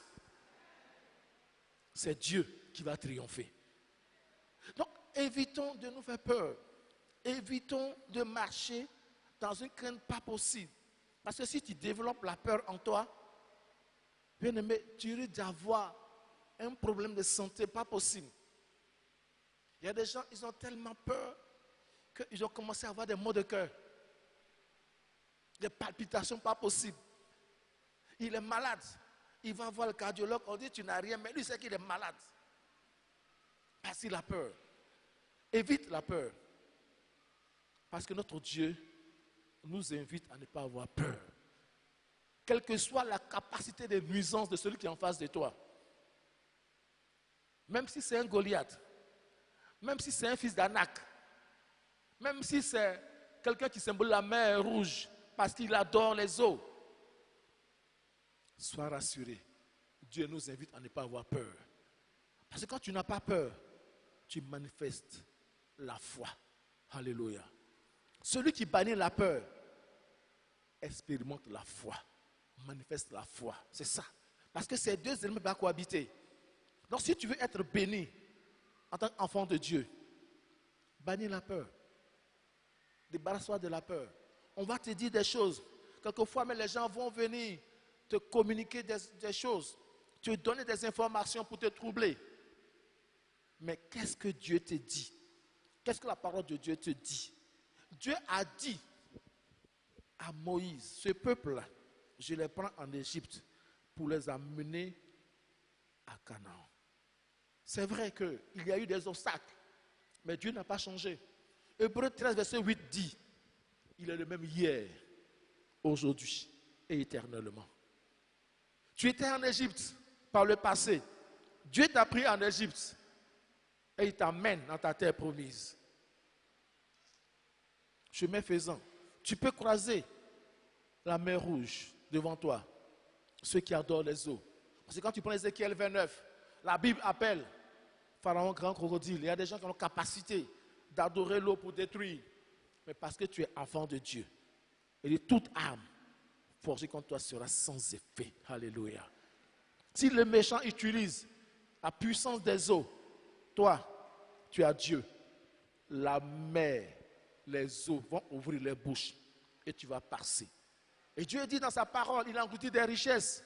C'est Dieu qui va triompher. Donc évitons de nous faire peur. Évitons de marcher dans une crainte pas possible. Parce que si tu développes la peur en toi, bien aimé, tu risques d'avoir un problème de santé pas possible. Il y a des gens, ils ont tellement peur qu'ils ont commencé à avoir des maux de cœur, des palpitations pas possibles. Il est malade. Il va voir le cardiologue, on dit tu n'as rien, mais lui sait qu'il est malade. Parce qu'il a peur. Évite la peur. Parce que notre Dieu nous invite à ne pas avoir peur. Quelle que soit la capacité de nuisance de celui qui est en face de toi. Même si c'est un Goliath, même si c'est un fils d'Anak, même si c'est quelqu'un qui symbolise la mer rouge parce qu'il adore les eaux, sois rassuré. Dieu nous invite à ne pas avoir peur. Parce que quand tu n'as pas peur, tu manifestes la foi. Alléluia. Celui qui bannit la peur expérimente la foi, manifeste la foi. C'est ça. Parce que ces deux éléments vont cohabiter. Donc si tu veux être béni en tant qu'enfant de Dieu, bannis la peur. Débarrasse-toi de la peur. On va te dire des choses. Quelquefois, mais les gens vont venir te communiquer des choses, te donner des informations pour te troubler. Mais qu'est-ce que Dieu te dit? Qu'est-ce que la parole de Dieu te dit? Dieu a dit à Moïse, ce peuple-là, je les prends en Égypte pour les amener à Canaan. C'est vrai qu'il y a eu des obstacles, mais Dieu n'a pas changé. Hébreux 13, verset 8 dit, il est le même hier, aujourd'hui et éternellement. Tu étais en Égypte par le passé. Dieu t'a pris en Égypte et il t'amène dans ta terre promise. Chemin faisant, tu peux croiser la mer rouge devant toi, ceux qui adorent les eaux. Parce que quand tu prends Ézéchiel 29, la Bible appelle Pharaon grand crocodile. Il y a des gens qui ont la capacité d'adorer l'eau pour détruire. Mais parce que tu es enfant de Dieu, il dit toute arme forgée contre toi sera sans effet. Alléluia. Si le méchant utilise la puissance des eaux, toi, tu as Dieu. La mer les eaux vont ouvrir les bouches et tu vas passer. Et Dieu dit dans sa parole, il engloutit des richesses,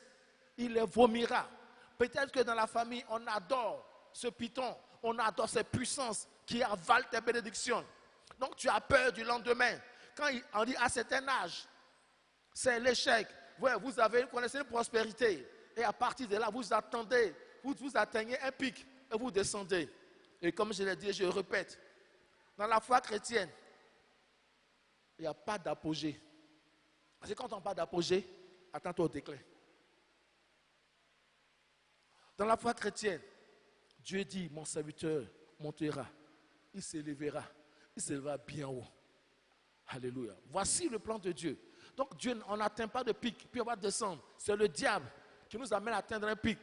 il les vomira. Peut-être que dans la famille, on adore ce python, on adore ces puissances qui avalent tes bénédictions. Donc tu as peur du lendemain. Quand on dit à un certain âge, c'est l'échec. Ouais, vous connaissez une prospérité. Et à partir de là, vous attendez, vous atteignez un pic et vous descendez. Et comme je l'ai dit, je répète, dans la foi chrétienne, il n'y a pas d'apogée. Parce que quand on parle d'apogée, attends-toi au déclin. Dans la foi chrétienne, Dieu dit, mon serviteur montera, il s'élèvera bien haut. Alléluia. Voici le plan de Dieu. Donc Dieu, on n'atteint pas de pic, puis on va descendre. C'est le diable qui nous amène à atteindre un pic.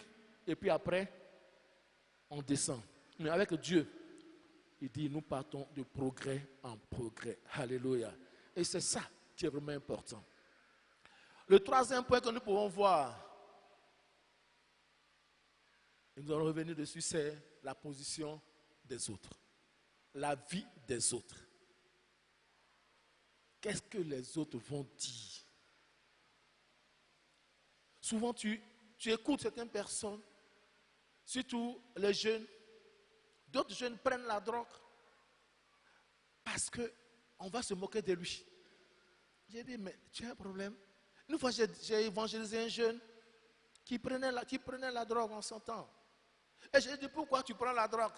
Et puis après, on descend. Mais avec Dieu, il dit, nous partons de progrès en progrès. Alléluia. Et c'est ça qui est vraiment important. Le troisième point que nous pouvons voir, et nous allons revenir dessus, c'est la position des autres. La vie des autres. Qu'est-ce que les autres vont dire? Souvent, tu écoutes certaines personnes, surtout les jeunes. D'autres jeunes prennent la drogue parce qu'on va se moquer de lui. J'ai dit, mais tu as un problème? Une fois, j'ai évangélisé un jeune qui prenait la drogue en son temps. Et j'ai dit, pourquoi tu prends la drogue?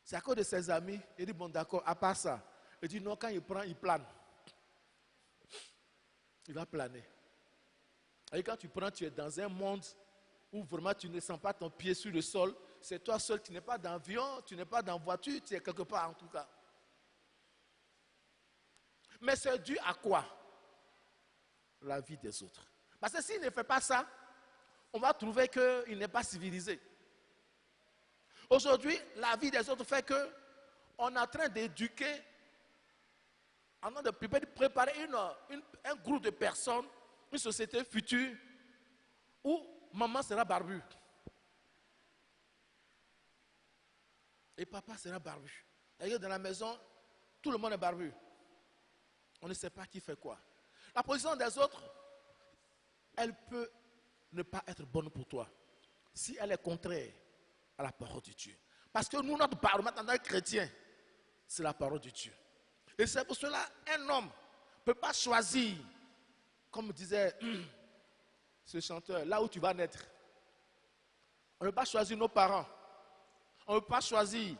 C'est à cause de ses amis. Il dit, bon d'accord, à part ça. Il dit, non, quand il prend, il plane. Il va planer. Et quand tu prends, tu es dans un monde où vraiment tu ne sens pas ton pied sur le sol. C'est toi seul, tu n'es pas dans l'avion, tu n'es pas dans la voiture, tu es quelque part en tout cas. Mais c'est dû à quoi? La vie des autres. Parce que s'il ne fait pas ça, on va trouver qu'il n'est pas civilisé. Aujourd'hui, la vie des autres fait qu'on est en train d'éduquer, en train de préparer un groupe de personnes, une société future où maman sera barbu. Et papa sera barbu. D'ailleurs, dans la maison, tout le monde est barbu. On ne sait pas qui fait quoi. La position des autres, elle peut ne pas être bonne pour toi si elle est contraire à la parole de Dieu. Parce que nous, notre parole, maintenant, les chrétiens, c'est la parole de Dieu. Et c'est pour cela un homme ne peut pas choisir, comme disait ce chanteur, là où tu vas naître. On ne peut pas choisir nos parents. On ne peut pas choisir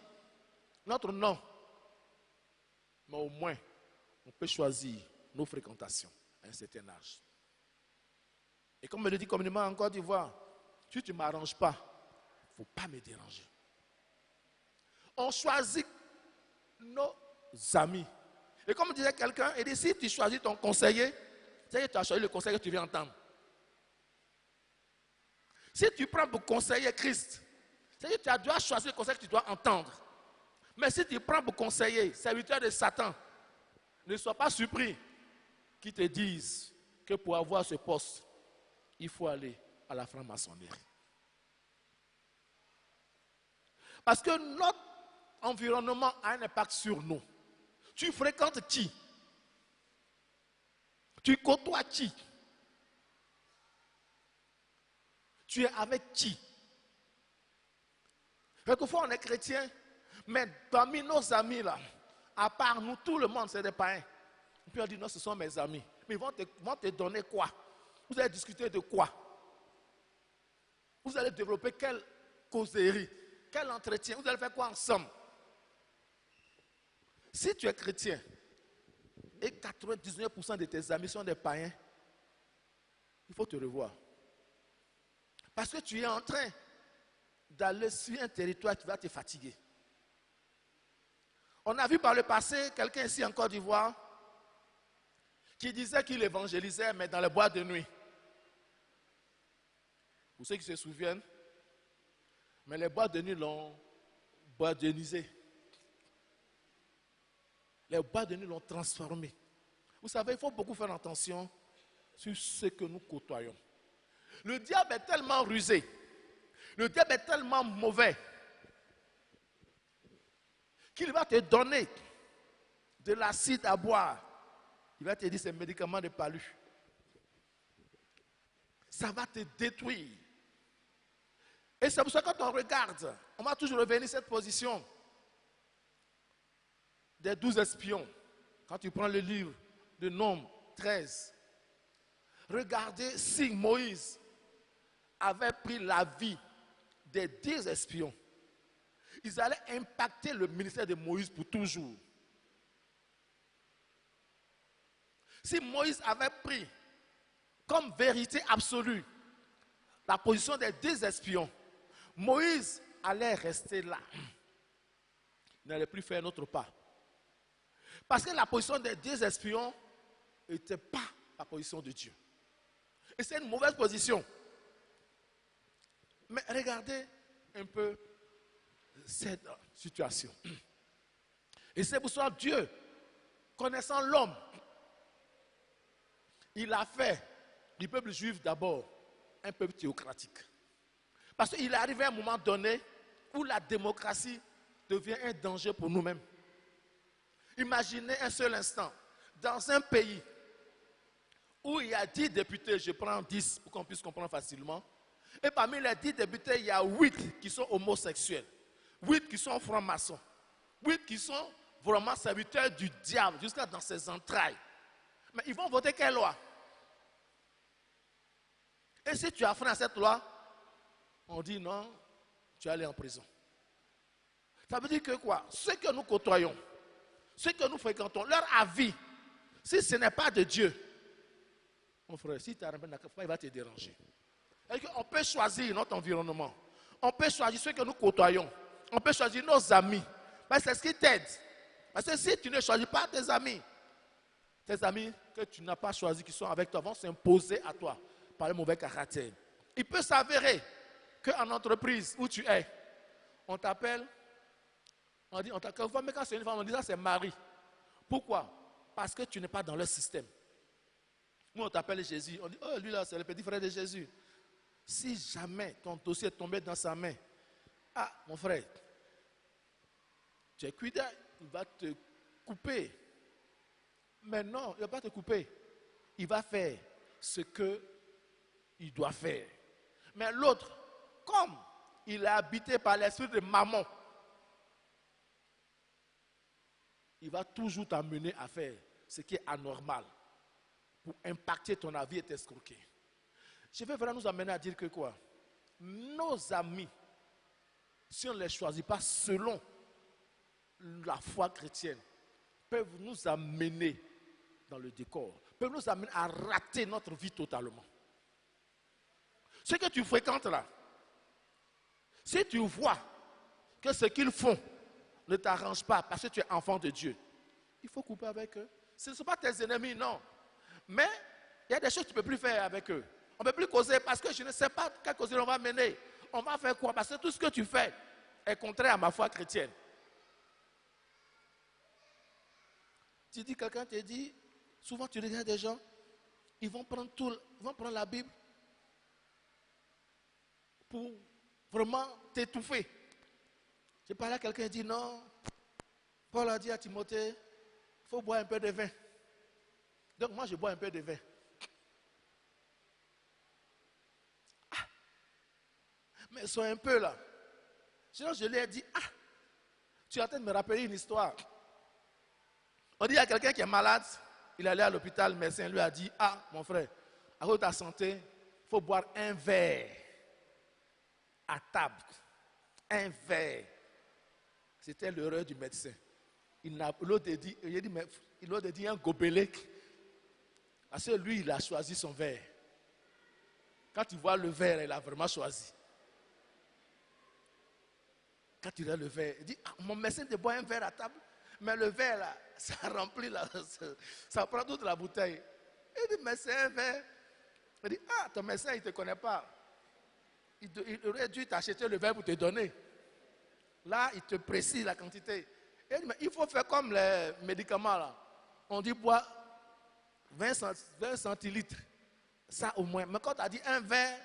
notre nom. Mais au moins, on peut choisir nos fréquentations à un certain âge. Et comme me le dit communément en Côte d'Ivoire, si tu ne m'arranges pas, il ne faut pas me déranger. On choisit nos amis. Et comme disait quelqu'un, il dit, si tu choisis ton conseiller, c'est que tu as choisi le conseiller que tu viens entendre. Si tu prends pour conseiller Christ, c'est que tu dois choisir le conseil que tu dois entendre. Mais si tu prends pour conseiller serviteur de Satan, ne sois pas surpris qu'ils te disent que pour avoir ce poste, il faut aller à la franc-maçonnerie. Parce que notre environnement a un impact sur nous. Tu fréquentes qui? Tu côtoies qui? Tu es avec qui? Quelquefois on est chrétien, mais parmi nos amis là, à part nous, tout le monde c'est des païens. Et puis on dit non, ce sont mes amis. Mais ils vont te donner quoi? Vous allez discuter de quoi? Vous allez développer quelle causerie? Quel entretien? Vous allez faire quoi ensemble? Si tu es chrétien et 99% de tes amis sont des païens, il faut te revoir. Parce que tu es en train d'aller sur un territoire qui va te fatiguer. On a vu par le passé quelqu'un ici en Côte d'Ivoire qui disait qu'il évangélisait, mais dans les boîtes de nuit. Pour ceux qui se souviennent, mais les boîtes de nuit l'ont boîte-denisé. Les boîtes de nuit l'ont transformé. Vous savez, il faut beaucoup faire attention sur ce que nous côtoyons. Le diable est tellement rusé, le diable est tellement mauvais, qu'il va te donner de l'acide à boire. Il va te dire c'est un médicament de palu. Ça va te détruire. Et c'est pour ça que quand on regarde, on va toujours revenir à cette position des 12 espions. Quand tu prends le livre de Nombres 13, regardez si Moïse avait pris la vie des 10 espions. Ils allaient impacter le ministère de Moïse pour toujours. Si Moïse avait pris comme vérité absolue la position des 10 espions, Moïse allait rester là. Il n'allait plus faire un autre pas. Parce que la position des 10 espions n'était pas la position de Dieu. Et c'est une mauvaise position. Mais regardez un peu cette situation. Et c'est pour ça que Dieu, connaissant l'homme, il a fait du peuple juif d'abord un peuple théocratique. Parce qu'il est arrivé à un moment donné où la démocratie devient un danger pour nous-mêmes. Imaginez un seul instant, dans un pays où il y a 10 députés, je prends 10 pour qu'on puisse comprendre facilement, et parmi les 10 députés, il y a 8 qui sont homosexuels, 8 qui sont francs-maçons, 8 qui sont vraiment serviteurs du diable jusqu'à dans ses entrailles. Mais ils vont voter quelle loi? Et si tu affrontes cette loi, on dit non, tu es allé en prison. Ça veut dire que quoi? Ceux que nous côtoyons, ceux que nous fréquentons, leur avis, si ce n'est pas de Dieu, mon frère, si tu as un peu il va te déranger. On peut choisir notre environnement. On peut choisir ceux que nous côtoyons. On peut choisir nos amis. Mais c'est ce qui t'aide. Parce que si tu ne choisis pas tes amis que tu n'as pas choisis, qui sont avec toi, vont s'imposer à toi par le mauvais caractère. Il peut s'avérer qu'en entreprise où tu es, on t'appelle, on dit, mais quand c'est une femme, on dit ça c'est Marie. Pourquoi? Parce que tu n'es pas dans leur système. Nous on t'appelle Jésus, on dit, oh lui là c'est le petit frère de Jésus. Si jamais ton dossier est tombé dans sa main, ah mon frère, tu es cuit, il va te couper. Mais non, il ne va pas te couper. Il va faire ce qu'il doit faire. Mais l'autre, comme il est habité par l'esprit de maman, il va toujours t'amener à faire ce qui est anormal pour impacter ton avis et t'escroquer. Je vais vraiment nous amener à dire que quoi? Nos amis, si on ne les choisit pas selon la foi chrétienne, peuvent nous amener dans le décor, peuvent nous amener à rater notre vie totalement. Ce que tu fréquentes là, si tu vois que ce qu'ils font ne t'arrange pas parce que tu es enfant de Dieu, il faut couper avec eux. Ce ne sont pas tes ennemis, non. Mais il y a des choses que tu ne peux plus faire avec eux. On ne peut plus causer parce que je ne sais pas quelle cause on va mener. On va faire quoi? Parce que tout ce que tu fais est contraire à ma foi chrétienne. Tu dis, quelqu'un te dit, souvent tu regardes des gens, ils vont prendre la Bible pour vraiment t'étouffer. J'ai parlé à quelqu'un qui dit non, Paul a dit à Timothée, il faut boire un peu de vin. Donc moi je bois un peu de vin. Ah, mais sois un peu là. Sinon je lui ai dit, ah, tu es en train de me rappeler une histoire. On dit il y a quelqu'un qui est malade, il est allé à l'hôpital, le médecin lui a dit, ah mon frère, à cause de ta santé, il faut boire un verre à table. Un verre. C'était l'erreur du médecin. L'autre a dit un gobelet. Parce que lui, il a choisi son verre. Quand tu vois le verre, il a vraiment choisi. Quand tu vois le verre, il dit, ah, mon médecin te boit un verre à table. Mais le verre là, ça remplit, ça prend toute la bouteille. Il dit, mais c'est un verre. Il dit, ah, ton médecin, il ne te connaît pas. Il aurait dû t'acheter le verre pour te donner. Là, il te précise la quantité. Il dit, mais il faut faire comme les médicaments là. On dit bois 20 centilitres. Ça au moins. Mais quand tu as dit un verre,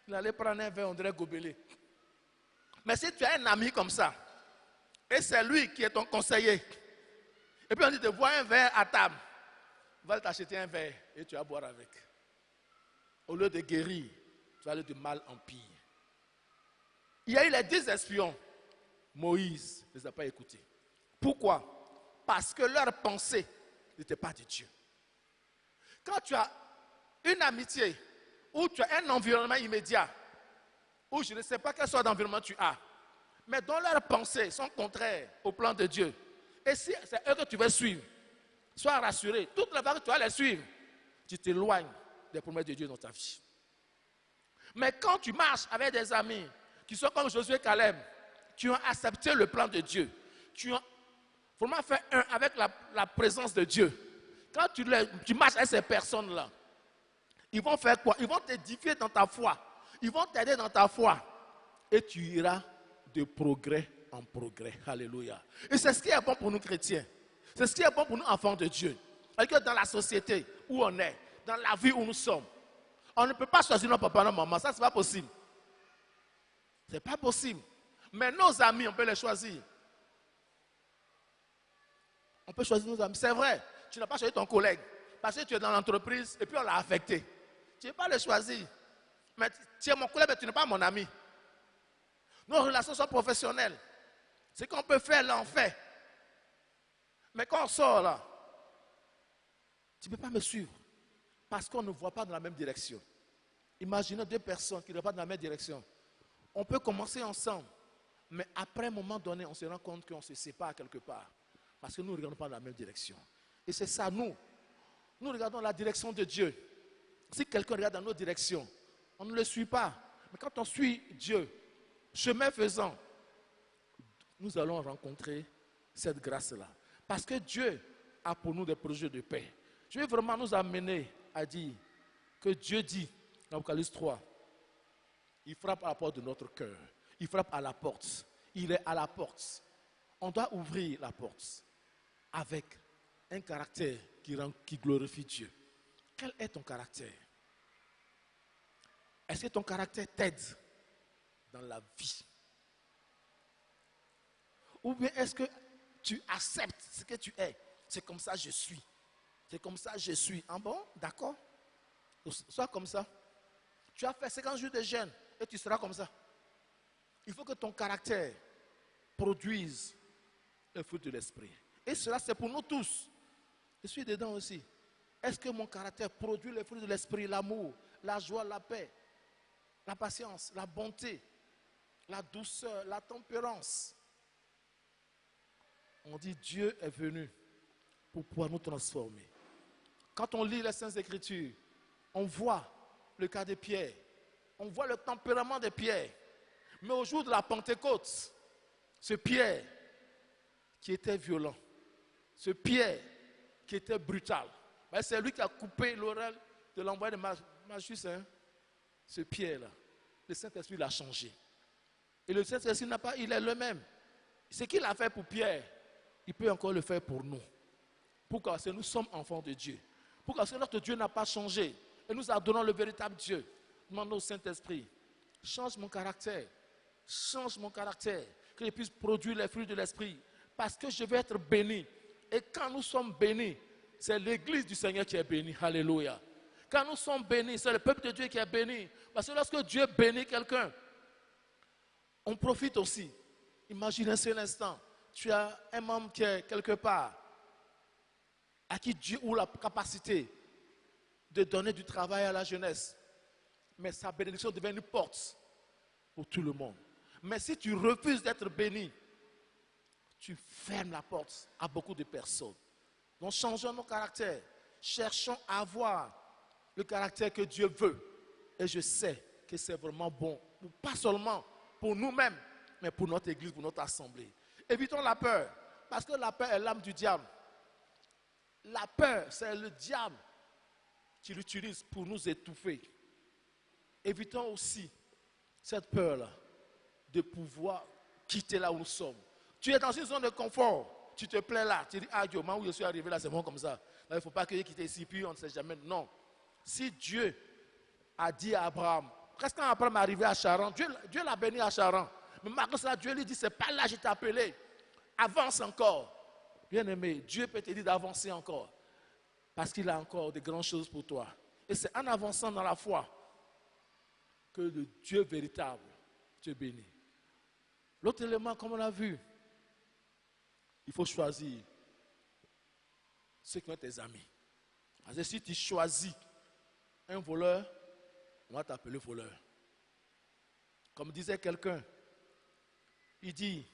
il allait prendre un verre, on dirait gobelet. Mais si tu as un ami comme ça, et c'est lui qui est ton conseiller, Et puis on dit, te vois un verre à table. Va t'acheter un verre et tu vas boire avec. Au lieu de guérir, tu vas aller de mal en pire. Il y a eu les 10 espions. Moïse ne les a pas écoutés. Pourquoi? Parce que leur pensée n'était pas de Dieu. Quand tu as une amitié, ou tu as un environnement immédiat, ou je ne sais pas quel soit d'environnement tu as, mais dont leurs pensées sont contraires au plan de Dieu, et si c'est eux que tu veux suivre, sois rassuré, toute la fois que tu vas les suivre, tu t'éloignes des promesses de Dieu dans ta vie. Mais quand tu marches avec des amis qui sont comme Josué et Caleb, qui ont accepté le plan de Dieu, tu as vraiment fait un avec la présence de Dieu. Quand tu marches avec ces personnes-là, ils vont faire quoi? Ils vont t'édifier dans ta foi. Ils vont t'aider dans ta foi. Et tu iras de progrès en progrès. Alléluia. Et c'est ce qui est bon pour nous chrétiens. C'est ce qui est bon pour nous enfants de Dieu. Parce que dans la société où on est, dans la vie où nous sommes, on ne peut pas choisir nos papas, nos mamans. Ça, c'est pas possible. C'est pas possible. Mais nos amis, on peut les choisir. On peut choisir nos amis. C'est vrai. Tu n'as pas choisi ton collègue. Parce que tu es dans l'entreprise et puis on l'a affecté. Tu ne peux pas le choisir. Mais tu es mon collègue, mais tu n'es pas mon ami. Nos relations sont professionnelles. Ce qu'on peut faire, là, on fait. Mais quand on sort là, tu ne peux pas me suivre. Parce qu'on ne voit pas dans la même direction. Imaginez 2 personnes qui ne vont pas dans la même direction. On peut commencer ensemble. Mais après un moment donné, on se rend compte qu'on se sépare quelque part. Parce que nous ne regardons pas dans la même direction. Et c'est ça, nous regardons la direction de Dieu. Si quelqu'un regarde dans notre direction, on ne le suit pas. Mais quand on suit Dieu, chemin faisant, nous allons rencontrer cette grâce-là. Parce que Dieu a pour nous des projets de paix. Je veux vraiment nous amener à dire que Dieu dit, dans Apocalypse 3, il frappe à la porte de notre cœur. Il frappe à la porte. Il est à la porte. On doit ouvrir la porte avec un caractère qui glorifie Dieu. Quel est ton caractère? Est-ce que ton caractère t'aide dans la vie? Ou bien est-ce que tu acceptes ce que tu es? C'est comme ça je suis. C'est comme ça je suis. Ah bon? D'accord? Sois comme ça. Tu as fait 50 jours de jeûne et tu seras comme ça. Il faut que ton caractère produise le fruit de l'esprit. Et cela, c'est pour nous tous. Je suis dedans aussi. Est-ce que mon caractère produit le fruit de l'esprit, l'amour, la joie, la paix, la patience, la bonté, la douceur, la tempérance? On dit Dieu est venu pour pouvoir nous transformer. Quand on lit les Saintes Écritures, on voit le cas de Pierre. On voit le tempérament de Pierre. Mais au jour de la Pentecôte, ce Pierre qui était violent, ce Pierre qui était brutal, c'est lui qui a coupé l'oreille de l'envoyé de Malchus. Ce Pierre-là, le Saint-Esprit l'a changé. Et le Saint-Esprit n'a pas, il est le même. Ce qu'il a fait pour Pierre, il peut encore le faire pour nous. Pourquoi? Parce que nous sommes enfants de Dieu. Pourquoi? Parce que notre Dieu n'a pas changé. Et nous adorons le véritable Dieu. Demandons au Saint-Esprit, change mon caractère. Change mon caractère. Que je puisse produire les fruits de l'Esprit. Parce que je vais être béni. Et quand nous sommes bénis, c'est l'église du Seigneur qui est bénie. Alléluia. Quand nous sommes bénis, c'est le peuple de Dieu qui est béni. Parce que lorsque Dieu bénit quelqu'un, on profite aussi. Imaginez un seul instant. Tu as un membre qui est quelque part, à qui Dieu a la capacité de donner du travail à la jeunesse. Mais sa bénédiction devient une porte pour tout le monde. Mais si tu refuses d'être béni, tu fermes la porte à beaucoup de personnes. Donc changeons nos caractères. Cherchons à avoir le caractère que Dieu veut. Et je sais que c'est vraiment bon. Pas seulement pour nous-mêmes, mais pour notre église, pour notre assemblée. Évitons la peur. Parce que la peur est l'âme du diable. La peur, c'est le diable qui l'utilise pour nous étouffer. Évitons aussi cette peur-là de pouvoir quitter là où nous sommes. Tu es dans une zone de confort, tu te plais là, tu dis, ah Dieu, moi où je suis arrivé là, c'est bon comme ça. Là, il ne faut pas que je quitte ici, puis on ne sait jamais. Non. Si Dieu a dit à Abraham, presque quand Abraham est arrivé à Charan, Dieu l'a béni à Charan. Mais malgré cela, Dieu lui dit, c'est pas là que je t'ai appelé. Avance encore. Bien-aimé, Dieu peut te dire d'avancer encore. Parce qu'il a encore de grandes choses pour toi. Et c'est en avançant dans la foi que le Dieu véritable te bénit. L'autre élément, comme on l'a vu, il faut choisir ceux qui sont tes amis. Parce que si tu choisis un voleur, on va t'appeler voleur. Comme disait quelqu'un, il dit,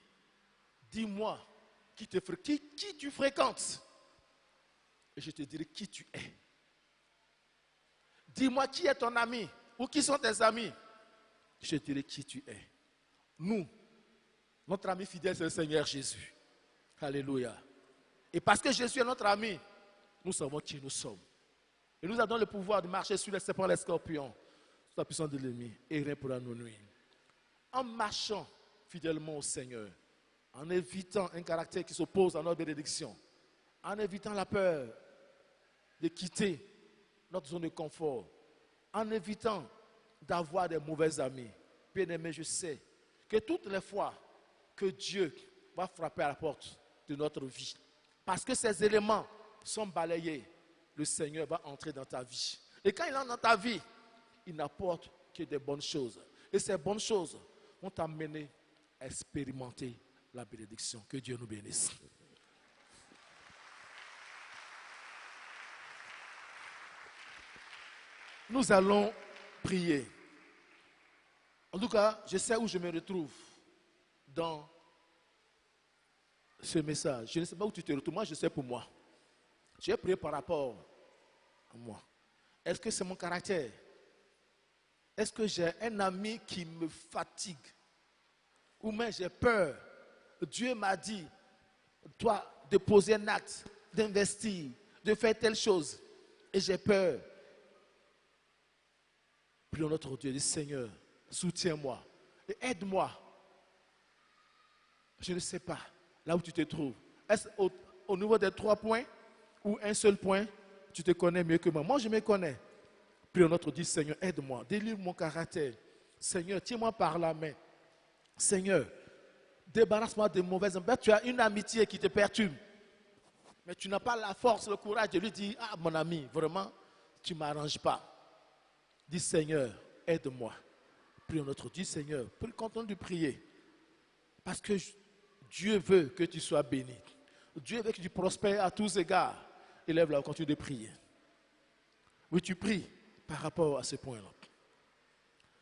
dis-moi qui tu fréquentes et je te dirai qui tu es. Dis-moi qui est ton ami ou qui sont tes amis, je te dirai qui tu es. Nous, notre ami fidèle, c'est le Seigneur Jésus. Alléluia. Et parce que Jésus est notre ami, nous savons qui nous sommes. Et nous avons le pouvoir de marcher sur les serpents, les scorpions, sous la puissance de l'ennemi, et rien pourra nous nuire. En marchant fidèlement au Seigneur, en évitant un caractère qui s'oppose à notre bénédiction, en évitant la peur de quitter notre zone de confort, en évitant d'avoir des mauvais amis. Bien-aimé, je sais que toutes les fois que Dieu va frapper à la porte de notre vie, parce que ces éléments sont balayés, le Seigneur va entrer dans ta vie. Et quand il entre dans ta vie, il n'apporte que des bonnes choses. Et ces bonnes choses vont t'amener à expérimenter la bénédiction. Que Dieu nous bénisse. Nous allons prier. En tout cas, je sais où je me retrouve dans ce message. Je ne sais pas où tu te retrouves. Moi, je sais pour moi. J'ai prié par rapport à moi. Est-ce que c'est mon caractère? Est-ce que j'ai un ami qui me fatigue? Ou même j'ai peur? Dieu m'a dit, toi, de poser un acte, d'investir, de faire telle chose. Et j'ai peur. Prions notre Dieu, dis Seigneur, soutiens-moi et aide-moi. Je ne sais pas, là où tu te trouves. Est-ce au niveau des 3 points ou un seul point, tu te connais mieux que moi? Moi, je me connais. Prions notre Dieu, Seigneur, aide-moi, délivre mon caractère. Seigneur, tiens-moi par la main. Seigneur, débarrasse-moi de mauvaises amitiés. Tu as une amitié qui te perturbe, mais tu n'as pas la force, le courage de lui dire, ah mon ami, vraiment, tu ne m'arranges pas. Dis Seigneur, aide-moi. Prions notre Dieu, Seigneur, continue de prier. Parce que Dieu veut que tu sois béni. Dieu veut que tu prospères à tous égards. Élève-la, continue de prier. Oui, tu pries par rapport à ce point-là.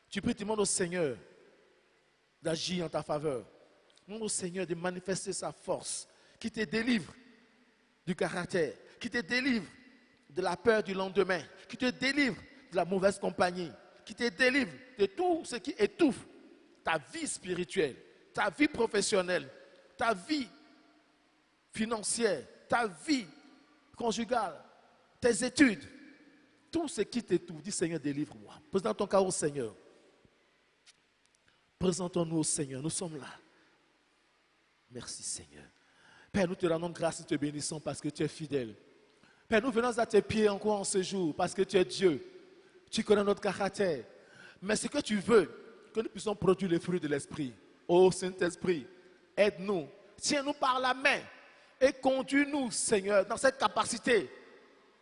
Tu pries, tu demandes au Seigneur d'agir en ta faveur. Demande au Seigneur de manifester sa force, qui te délivre du caractère, qui te délivre de la peur du lendemain, qui te délivre de la mauvaise compagnie, qui te délivre de tout ce qui étouffe ta vie spirituelle, ta vie professionnelle, ta vie financière, ta vie conjugale, tes études, tout ce qui t'étouffe. Dis Seigneur, délivre-moi. Présente ton cas au Seigneur. Présentons-nous au Seigneur. Nous sommes là. Merci Seigneur. Père, nous te rendons grâce et te bénissons parce que tu es fidèle. Père, nous venons à tes pieds encore en ce jour parce que tu es Dieu. Tu connais notre caractère. Mais ce que tu veux, que nous puissions produire les fruits de l'Esprit. Ô Saint-Esprit, aide-nous. Tiens-nous par la main et conduis-nous, Seigneur, dans cette capacité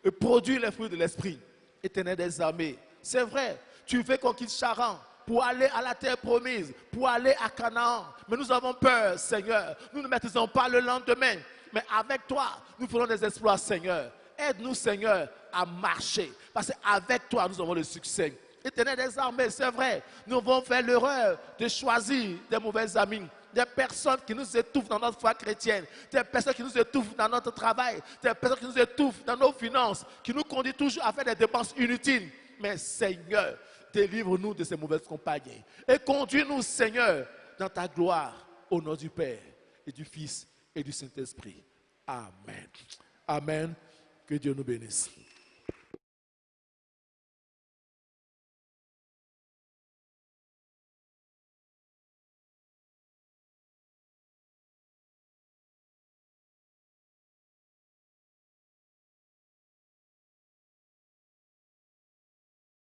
de produire les fruits de l'Esprit. Éternel des armées, c'est vrai, tu veux qu'on quitte Charan pour aller à la terre promise, pour aller à Canaan. Mais nous avons peur, Seigneur. Nous ne maîtrisons pas le lendemain. Mais avec toi, nous ferons des exploits, Seigneur. Aide-nous, Seigneur, à marcher. Parce qu'avec toi, nous avons le succès. Éternel des armées, c'est vrai, nous avons fait l'erreur de choisir des mauvais amis, des personnes qui nous étouffent dans notre foi chrétienne, des personnes qui nous étouffent dans notre travail, des personnes qui nous étouffent dans nos finances, qui nous conduisent toujours à faire des dépenses inutiles. Mais Seigneur, délivre-nous de ces mauvaises compagnies et conduis-nous, Seigneur, dans ta gloire, au nom du Père et du Fils et du Saint-Esprit. Amen. Amen. Que Dieu nous bénisse.